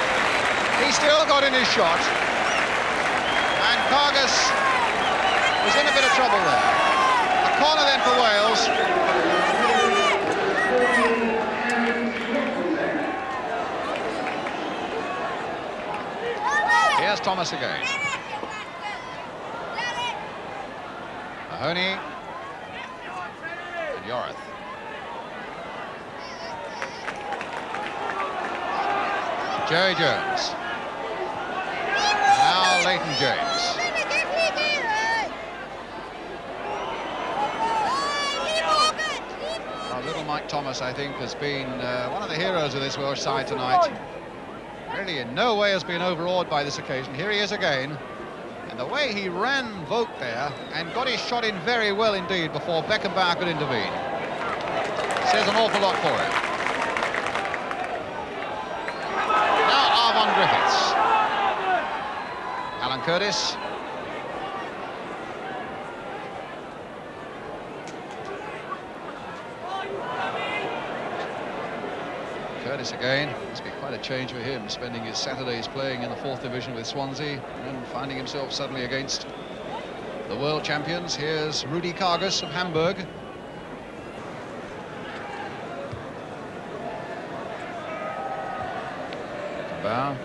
he still got in his shot. And Kargas was in a bit of trouble there. A corner then for Wales. Here's Thomas again. Mahoney and Yorath. Jerry Jones. Now Leighton James. Little Mike Thomas, I think, has been one of the heroes of this Welsh side tonight. Really in no way has been overawed by this occasion. Here he is again. And the way he ran Vogt there and got his shot in very well indeed before Beckenbauer could intervene says an awful lot for him. Now Arvon Griffiths. Alan Curtis. Curtis again. It's been quite a change for him, spending his Saturdays playing in the 4th division with Swansea and finding himself suddenly against the world champions. Here's Rudi Kargus of Hamburg. Beckenbauer.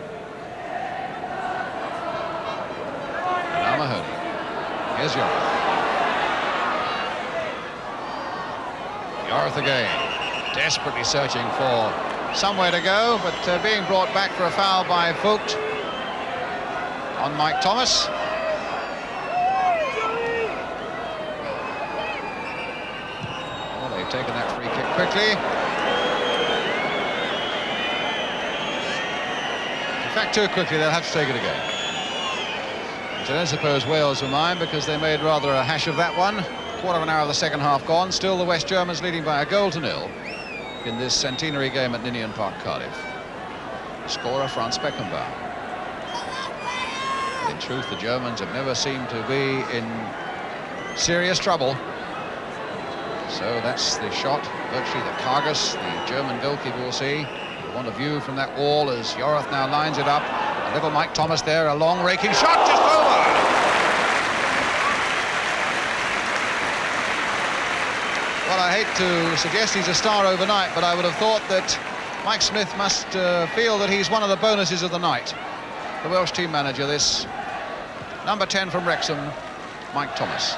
Now Mahoney. Here's Yorath. Yorath again, desperately searching for somewhere to go, but being brought back for a foul by Vogt on Mike Thomas. Well, they've taken that free kick quickly. In fact, too quickly, they'll have to take it again. Which I don't suppose Wales will mind, because they made rather a hash of that one. Quarter of an hour of the second half gone. Still the West Germans leading by a goal to nil in this centenary game at Ninian Park, Cardiff. Scorer Franz Beckenbauer. In truth, the Germans have never seemed to be in serious trouble. So that's the shot, virtually the Kargus, the German goalkeeper, will see. We want a view from that wall as Yorath now lines it up. A little Mike Thomas there, a long raking shot, just over! Well, I hate to suggest he's a star overnight, but I would have thought that Mike Smith must feel that he's one of the bonuses of the night. The Welsh team manager, this number 10 from Wrexham, Mike Thomas.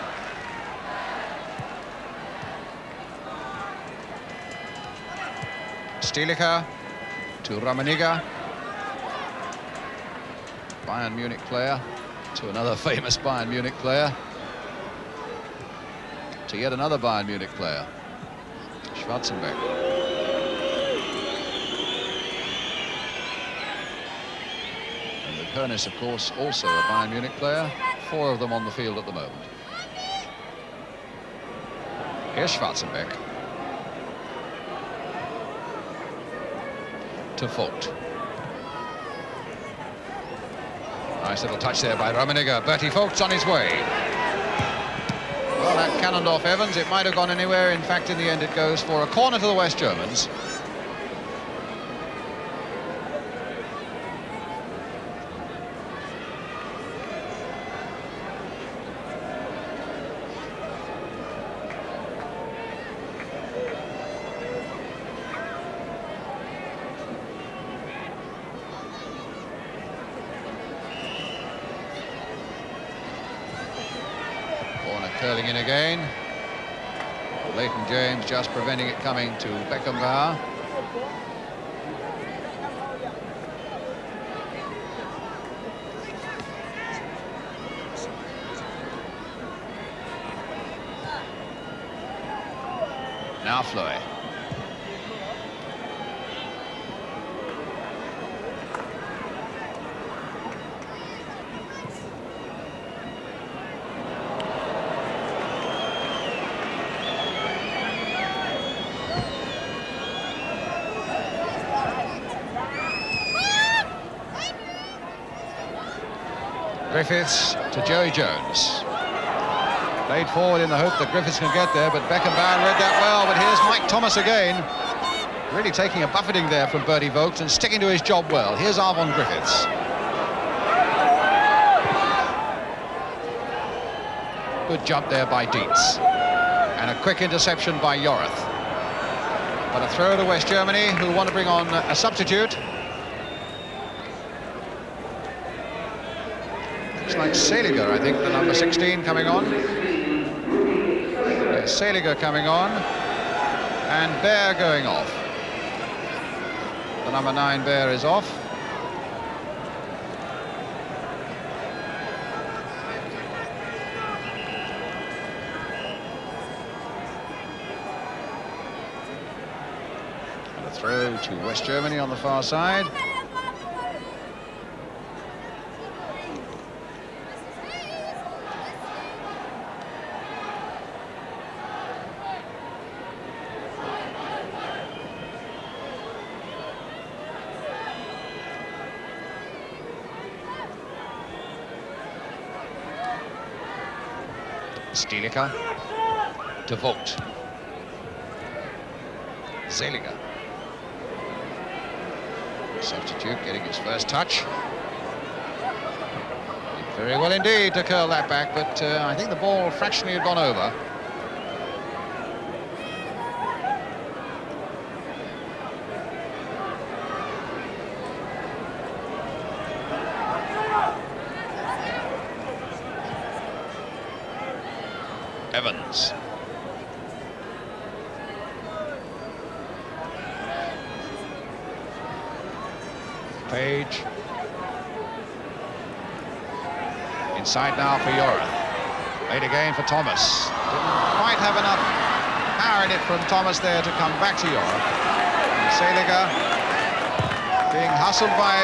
Stilicher to Rummenigge. Bayern Munich player to another famous Bayern Munich player. To yet another Bayern Munich player, Schwarzenbeck. And with Hoeneß, of course, also a Bayern Munich player. 4 of them on the field at the moment. Here's Schwarzenbeck. To Vogt. Nice little touch there by Rummenigge. Bertie Vogt's on his way. Well, that cannoned off Evans. It might have gone anywhere. In fact, in the end, it goes for a corner to the West Germans. Curling in again. Leighton James just preventing it coming to Beckenbauer. Now Fleury. Griffiths to Joey Jones. Played forward in the hope that Griffiths can get there, but Beckenbauer read that well. But here's Mike Thomas again. Really taking a buffeting there from Bertie Vogt and sticking to his job well. Here's Arvon Griffiths. Good jump there by Dietz. And a quick interception by Yorath. But a throw to West Germany, who want to bring on a substitute. Looks like Seliger, I think, the number 16 coming on. There's Seliger coming on. And Bear going off. The number 9 Bear is off. And a throw to West Germany on the far side. Stilica to Vogt. Zeliger. Substitute getting his first touch. Did very well indeed to curl that back, but I think the ball fractionally had gone over. Evans. Page. Inside now for Yora. Late again for Thomas. Didn't quite have enough power in it from Thomas there to come back to Yora. Zeliger being hustled by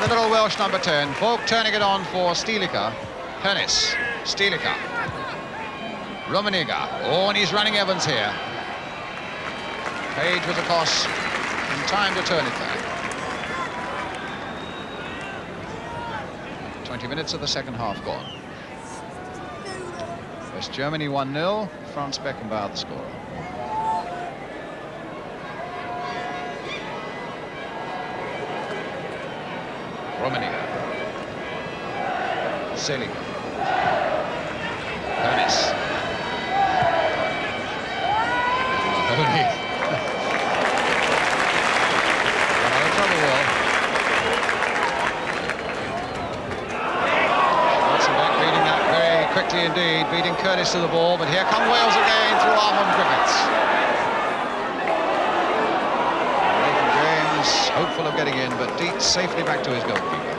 the little Welsh number 10. Vogt turning it on for Stilica. Pernis. Stilica. Rummenigge. Oh, and he's running Evans here. Page was across in time to turn it back. 20 minutes of the second half gone. West Germany 1-0. Franz Beckenbauer the scorer. Rummenigge. Zeliger. Pernis. Mahoney. Out of trouble, Will. Schwarzenbeck beating that very quickly indeed, beating Curtis to the ball, but here come Wales again through Armand Griffiths. Leighton James, hopeful of getting in, but Dietz safely back to his goalkeeper.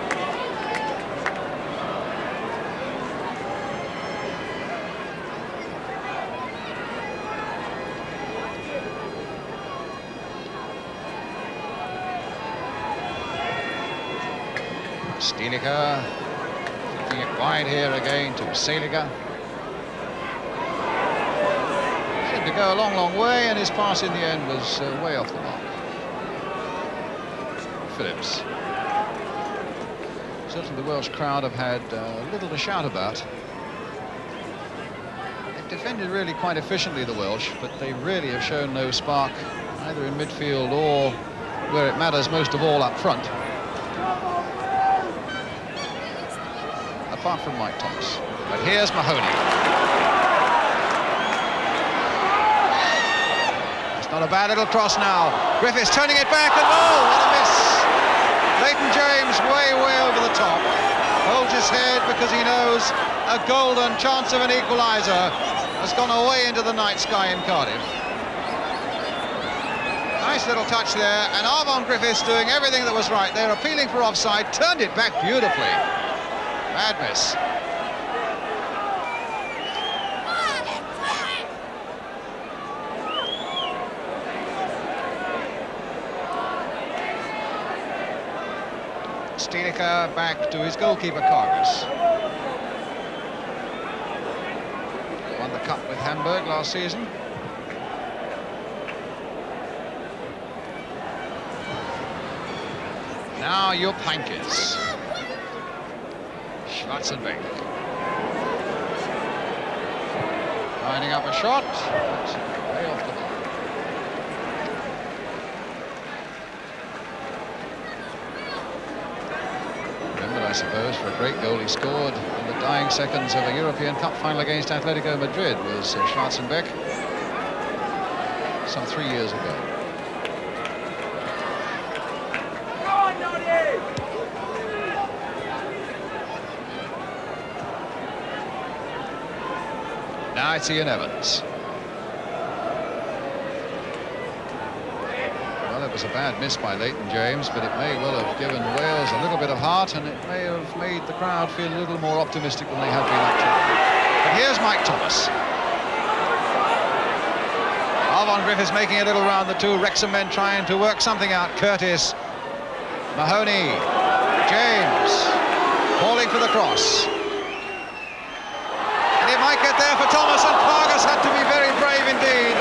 Stilica flicking it wide here again to Zeliger. Seemed to go a long way, and his pass in the end was way off the mark. Phillips. Certainly the Welsh crowd have had little to shout about. They've defended really quite efficiently, the Welsh, but they really have shown no spark, either in midfield or, where it matters most of all, up front. Apart from Mike Thomas. But here's Mahoney. It's not a bad little cross now. Griffiths turning it back, and oh, what a miss! Leighton James way over the top. Holds his head because he knows a golden chance of an equaliser has gone away into the night sky in Cardiff. Nice little touch there, and Armand Griffiths doing everything that was right. They're appealing for offside, turned it back beautifully. Bad miss. Stilica back to his goalkeeper, Kargas. Won the cup with Hamburg last season. Now Jupp Heynckes. Schwarzenbeck. Lining up a shot, but way off the mark. Remembered, I suppose, for a great goal he scored in the dying seconds of a European Cup final against Atletico Madrid was Schwarzenbeck some 3 years ago. Now it's Ian Evans. Well, it was a bad miss by Leighton James, but it may well have given Wales a little bit of heart, and it may have made the crowd feel a little more optimistic than they have been up to. But here's Mike Thomas. Armand Griffiths making a little round the two. Wrexham men trying to work something out. Curtis, Mahoney, James, calling for the cross. It might get there for Thomas, and Kargas had to be very brave indeed.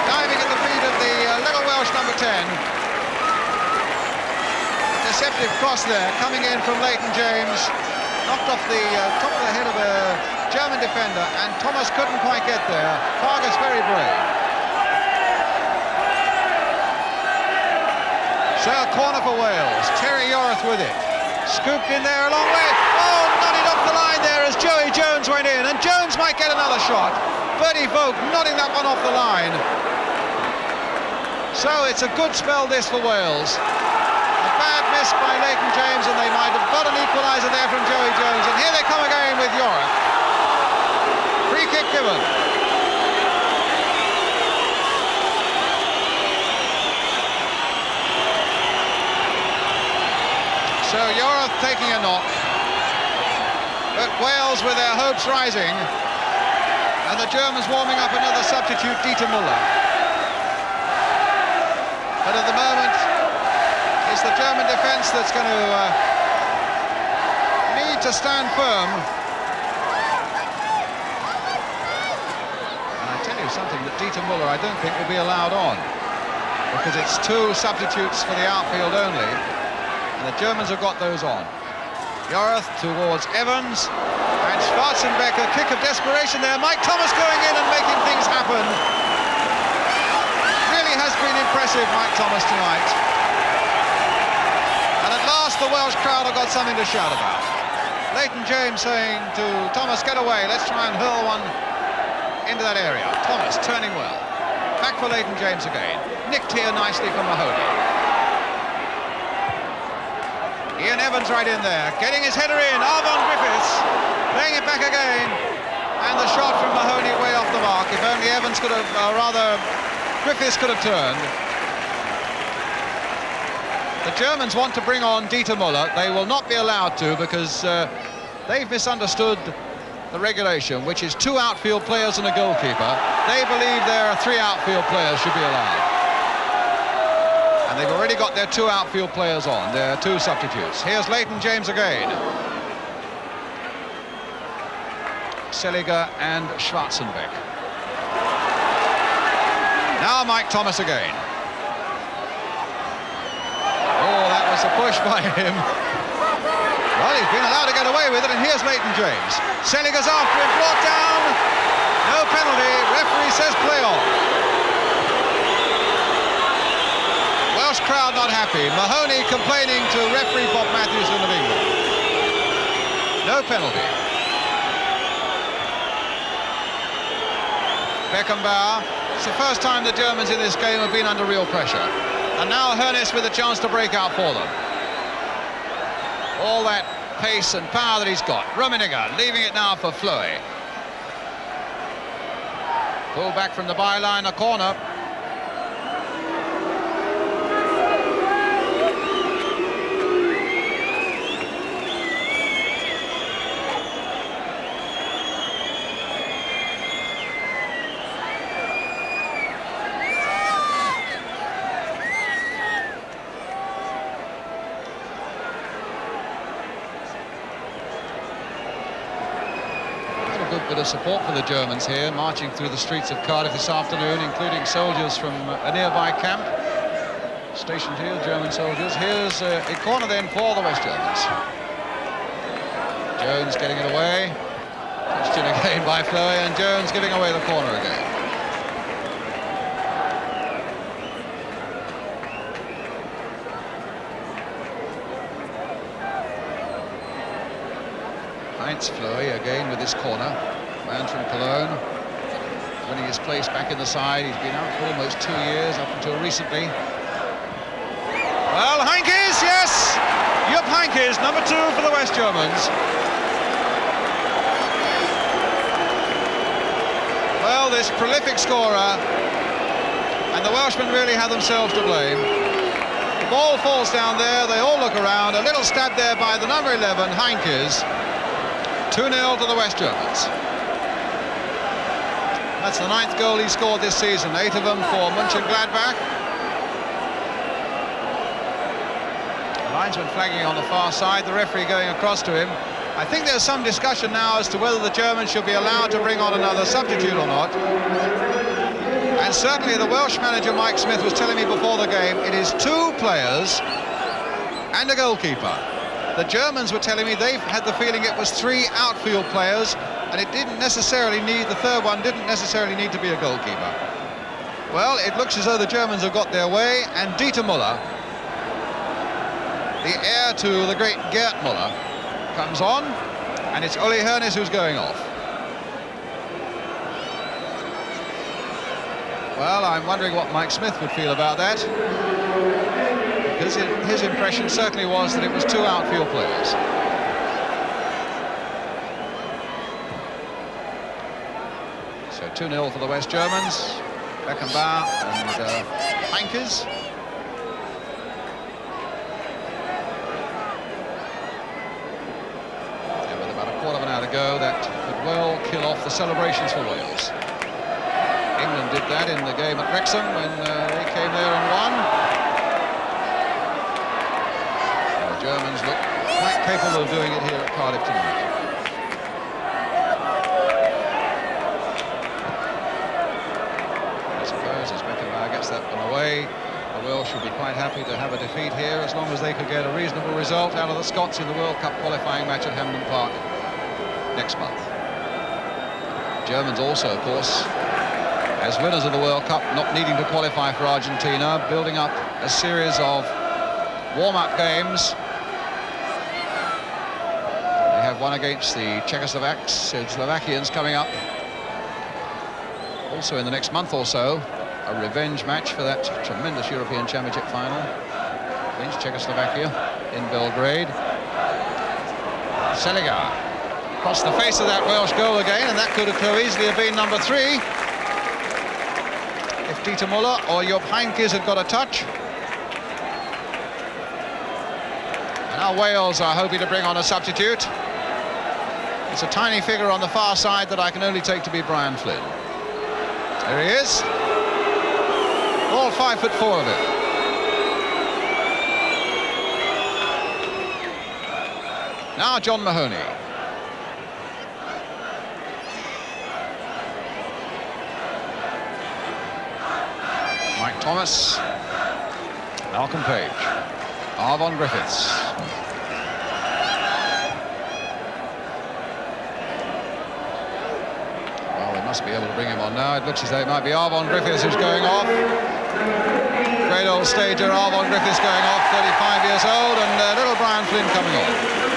Diving at the feet of the little Welsh number 10. Deceptive cross there, coming in from Leighton James. Knocked off the top of the head of a German defender, and Thomas couldn't quite get there. Fargus very brave. So a corner for Wales. Terry Yorath with it. Scooped in there a long way. Oh, nodded off the line there as Joey Jones went in, and Jones might get another shot. Bertie Vogt nodding that one off the line. So it's a good spell this for Wales. A bad miss by Leighton James, and they might have got an equaliser there from Joey Jones. And here they come again with Yorath. Free kick given. So Yorath taking a knock. But Wales with their hopes rising. And the Germans warming up another substitute, Dieter Müller. But at the moment, it's the German defence that's going to need to stand firm. And I tell you something, that Dieter Müller I don't think will be allowed on, because it's two substitutes for the outfield only, and the Germans have got those on. Yorath towards Evans, and Schwarzenbeck, a kick of desperation there. Mike Thomas going in and making things happen. Really has been impressive, Mike Thomas, tonight. And at last the Welsh crowd have got something to shout about. Leighton James saying to Thomas, get away, let's try and hurl one into that area. Thomas turning well. Back for Leighton James again. Nicked here nicely from Mahoney. Ian Evans right in there, getting his header in. Arvon Griffiths playing it back again, and the shot from Mahoney way off the mark. If only Evans could have, Griffiths could have turned. The Germans want to bring on Dieter Müller. They will not be allowed to, because they've misunderstood the regulation, which is 2 outfield players and a goalkeeper. They believe there are 3 outfield players should be allowed. And they've already got their 2 outfield players on, their 2 substitutes. Here's Leighton James again. Seliger and Schwarzenbeck. Now Mike Thomas again. Oh, that was a push by him. Well, he's been allowed to get away with it, and here's Leighton James. Seliger's after him, brought down. No penalty. Referee says play on. Welsh crowd not happy. Mahoney complaining to referee Bob Matthewson of England. No penalty. Beckenbauer. It's the first time the Germans in this game have been under real pressure. And now Hoeneß with a chance to break out for them. All that pace and power that he's got. Rummenigge leaving it now for Fleury. Pull back from the byline, a corner. Bit of support for the Germans here, marching through the streets of Cardiff this afternoon, including soldiers from a nearby camp stationed here, German soldiers. Here's a corner then for the West Germans. Jones getting it away, touched in again by Fleury, and Jones giving away the corner again. Heinz Fleury again with this corner. Man from Cologne, winning his place back in the side. He's been out for almost 2 years, up until recently. Well, Heynckes, yes! Jupp Heynckes, number 2 for the West Germans. Well, this prolific scorer, and the Welshmen really have themselves to blame. The ball falls down there, they all look around, a little stab there by the number 11, Heynckes. 2-0 to the West Germans. That's the 9th goal he scored this season, 8 of them for Mönchengladbach. The linesman flagging on the far side, the referee going across to him. I think there's some discussion now as to whether the Germans should be allowed to bring on another substitute or not. And certainly the Welsh manager, Mike Smith, was telling me before the game, it is 2 players and a goalkeeper. The Germans were telling me they've had the feeling it was 3 outfield players and it didn't necessarily need, the third one didn't necessarily need to be a goalkeeper. Well, it looks as though the Germans have got their way, and Dieter Müller, the heir to the great Gerd Müller, comes on, and it's Uli Hoeneß who's going off. Well, I'm wondering what Mike Smith would feel about that, because his impression certainly was that it was two outfield players. So 2-0 for the West Germans. Beckenbauer and Heinkes. And with about a quarter of an hour to go, that could well kill off the celebrations for Wales. England did that in the game at Wrexham when they came there and won. And the Germans look quite capable of doing it here at Cardiff tonight. I suppose as Beckenbauer gets that one away, the Welsh should be quite happy to have a defeat here, as long as they could get a reasonable result out of the Scots in the World Cup qualifying match at Hampden Park next month. Germans also, of course, as winners of the World Cup, not needing to qualify for Argentina, building up a series of warm-up games. They have one against the Slovakians coming up. Also in the next month or so, a revenge match for that tremendous European Championship final against Czechoslovakia in Belgrade. Seliger across the face of that Welsh goal again, and that could have so easily have been number 3. If Dieter Müller or Jupp Heynckes had got a touch. And now Wales are hoping to bring on a substitute. It's a tiny figure on the far side that I can only take to be Brian Flynn. There he is. All 5'4" of it. Now John Mahoney. Mike Thomas, Malcolm Page, Arvon Griffiths. Well, they must be able to bring him on now. It looks as though it might be Arvon Griffiths who's going off. Great old stager Arvon Griffiths going off, 35 years old, and little Brian Flynn coming on.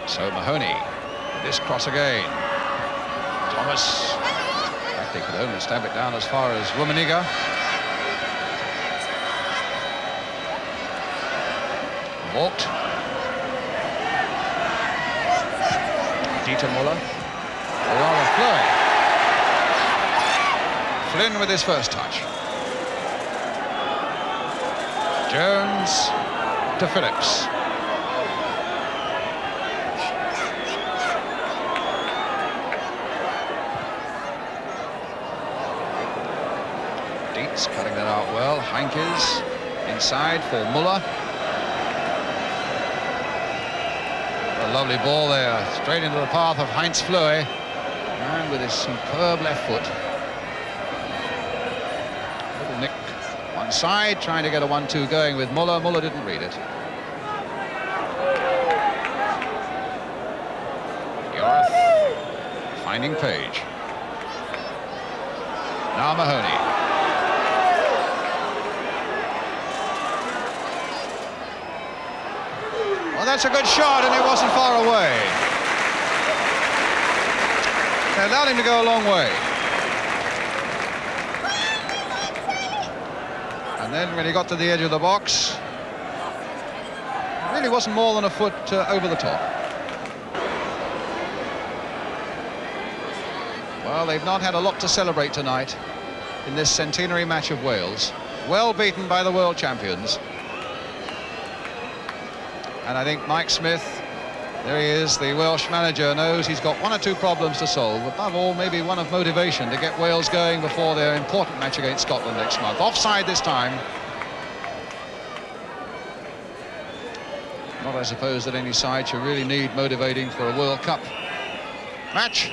So Mahoney, this cross again. Thomas, in fact, they could only stab it down as far as Rummenigge. Walked. Dieter Müller. Aurora Fleury. Flynn with his first touch. Jones to Phillips. Cutting that out well. Heinkes inside for Müller. A lovely ball there, straight into the path of Heinz Fleury, and with his superb left foot. Little nick one side, trying to get a 1-2 going with Müller. Müller didn't read it. Yarth finding Page. Now Mahoney. Well, that's a good shot, and it wasn't far away. They allowed him to go a long way. And then when he got to the edge of the box, it really wasn't more than a foot over the top. Well, they've not had a lot to celebrate tonight in this centenary match of Wales. Well beaten by the world champions. And I think Mike Smith, there he is, the Welsh manager, knows he's got 1 or 2 problems to solve. Above all, maybe one of motivation to get Wales going before their important match against Scotland next month. Offside this time. Not, I suppose, that any side should really need motivating for a World Cup match.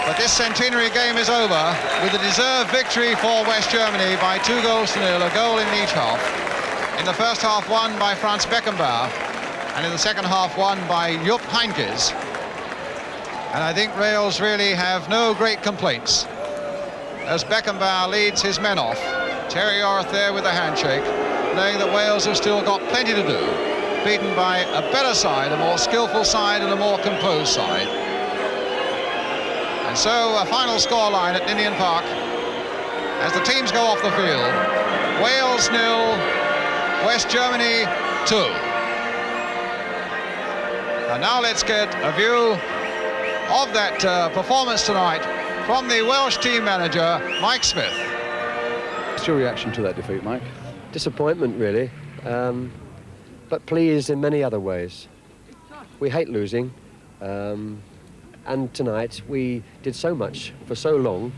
But this centenary game is over with a deserved victory for West Germany by 2-0, a goal in each half. In the first half won by Franz Beckenbauer, and in the second half won by Jupp Heynckes. And I think Wales really have no great complaints as Beckenbauer leads his men off. Terry Orth there with a handshake, knowing that Wales have still got plenty to do, beaten by a better side, a more skillful side and a more composed side. And so a final scoreline at Ninian Park as the teams go off the field. Wales 0, West Germany 2. And now let's get a view of that performance tonight from the Welsh team manager, Mike Smith. What's your reaction to that defeat, Mike? Disappointment, really, but pleased in many other ways. We hate losing, and tonight we did so much for so long,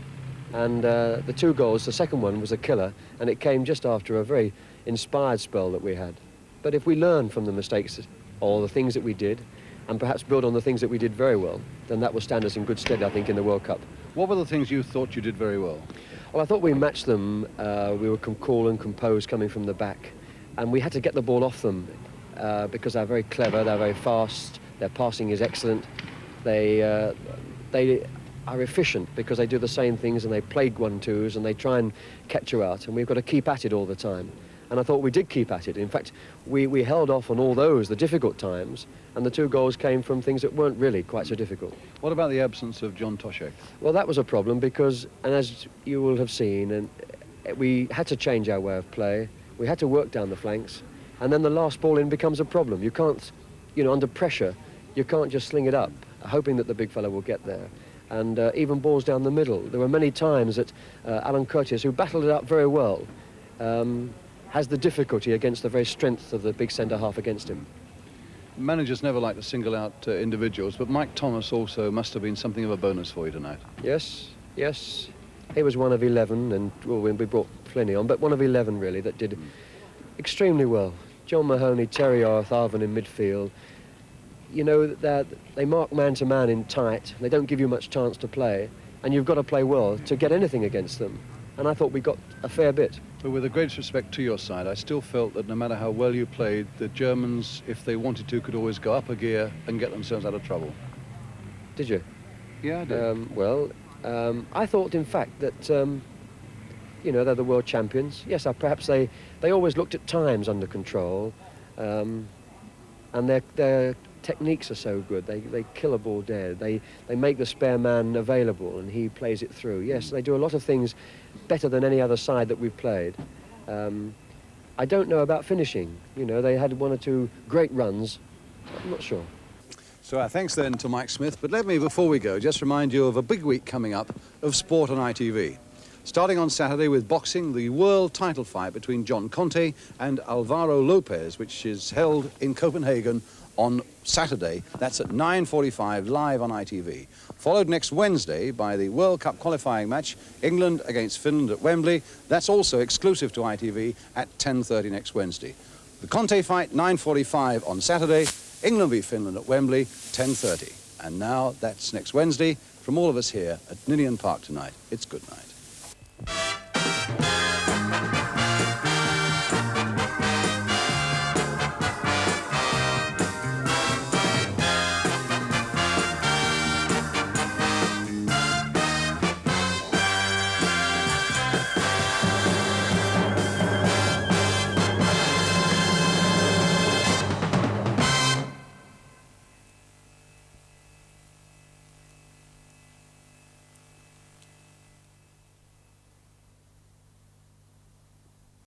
and the 2 goals, the second one was a killer, and it came just after a very inspired spell that we had. But if we learn from the mistakes or the things that we did, and perhaps build on the things that we did very well, then that will stand us in good stead, I think, in the World Cup. What were the things you thought you did very well? Well, I thought we matched them. We were cool and composed coming from the back, and we had to get the ball off them because they're very clever, they're very fast, their passing is excellent. They are efficient because they do the same things and they play 1-2s and they try and catch you out, and we've got to keep at it all the time. And I thought we did keep at it. In fact, we held off on all those, the difficult times, and the 2 goals came from things that weren't really quite so difficult. What about the absence of John Toshek? Well, that was a problem because, and as you will have seen, and we had to change our way of play. We had to work down the flanks, and then the last ball in becomes a problem. You can't, under pressure, you can't just sling it up, hoping that the big fella will get there. And even balls down the middle. There were many times that Alan Curtis, who battled it up very well, has the difficulty against the very strength of the big centre-half against him. Managers never like to single out individuals, but Mike Thomas also must have been something of a bonus for you tonight. Yes. He was one of 11, and well, we brought Flinny on, but one of 11 really that did extremely well. John Mahoney, Terry Orth, Arvin in midfield. They mark man-to-man in tight. They don't give you much chance to play, and you've got to play well to get anything against them. And I thought we got a fair bit. But with the greatest respect to your side, I still felt that no matter how well you played, the Germans, if they wanted to, could always go up a gear and get themselves out of trouble. Did you? Yeah, I did. I thought, in fact, that, they're the world champions. Yes, perhaps they always looked at times under control, and their techniques are so good. They kill a ball dead. They make the spare man available, and he plays it through. Yes, they do a lot of things better than any other side that we've played. I don't know about finishing. They had 1 or 2 great runs. I'm not sure. So our thanks then to Mike Smith, but let me, before we go, just remind you of a big week coming up of sport on ITV. Starting on Saturday with boxing, the world title fight between John Conte and Alvaro Lopez, which is held in Copenhagen on Saturday. That's at 9:45 live on ITV. Followed next Wednesday by the World Cup qualifying match, England against Finland at Wembley. That's also exclusive to ITV at 10:30 next Wednesday. The Conte fight, 9:45 on Saturday. England v Finland at Wembley, 10:30. And now that's next Wednesday. From all of us here at Ninian Park tonight, it's good night.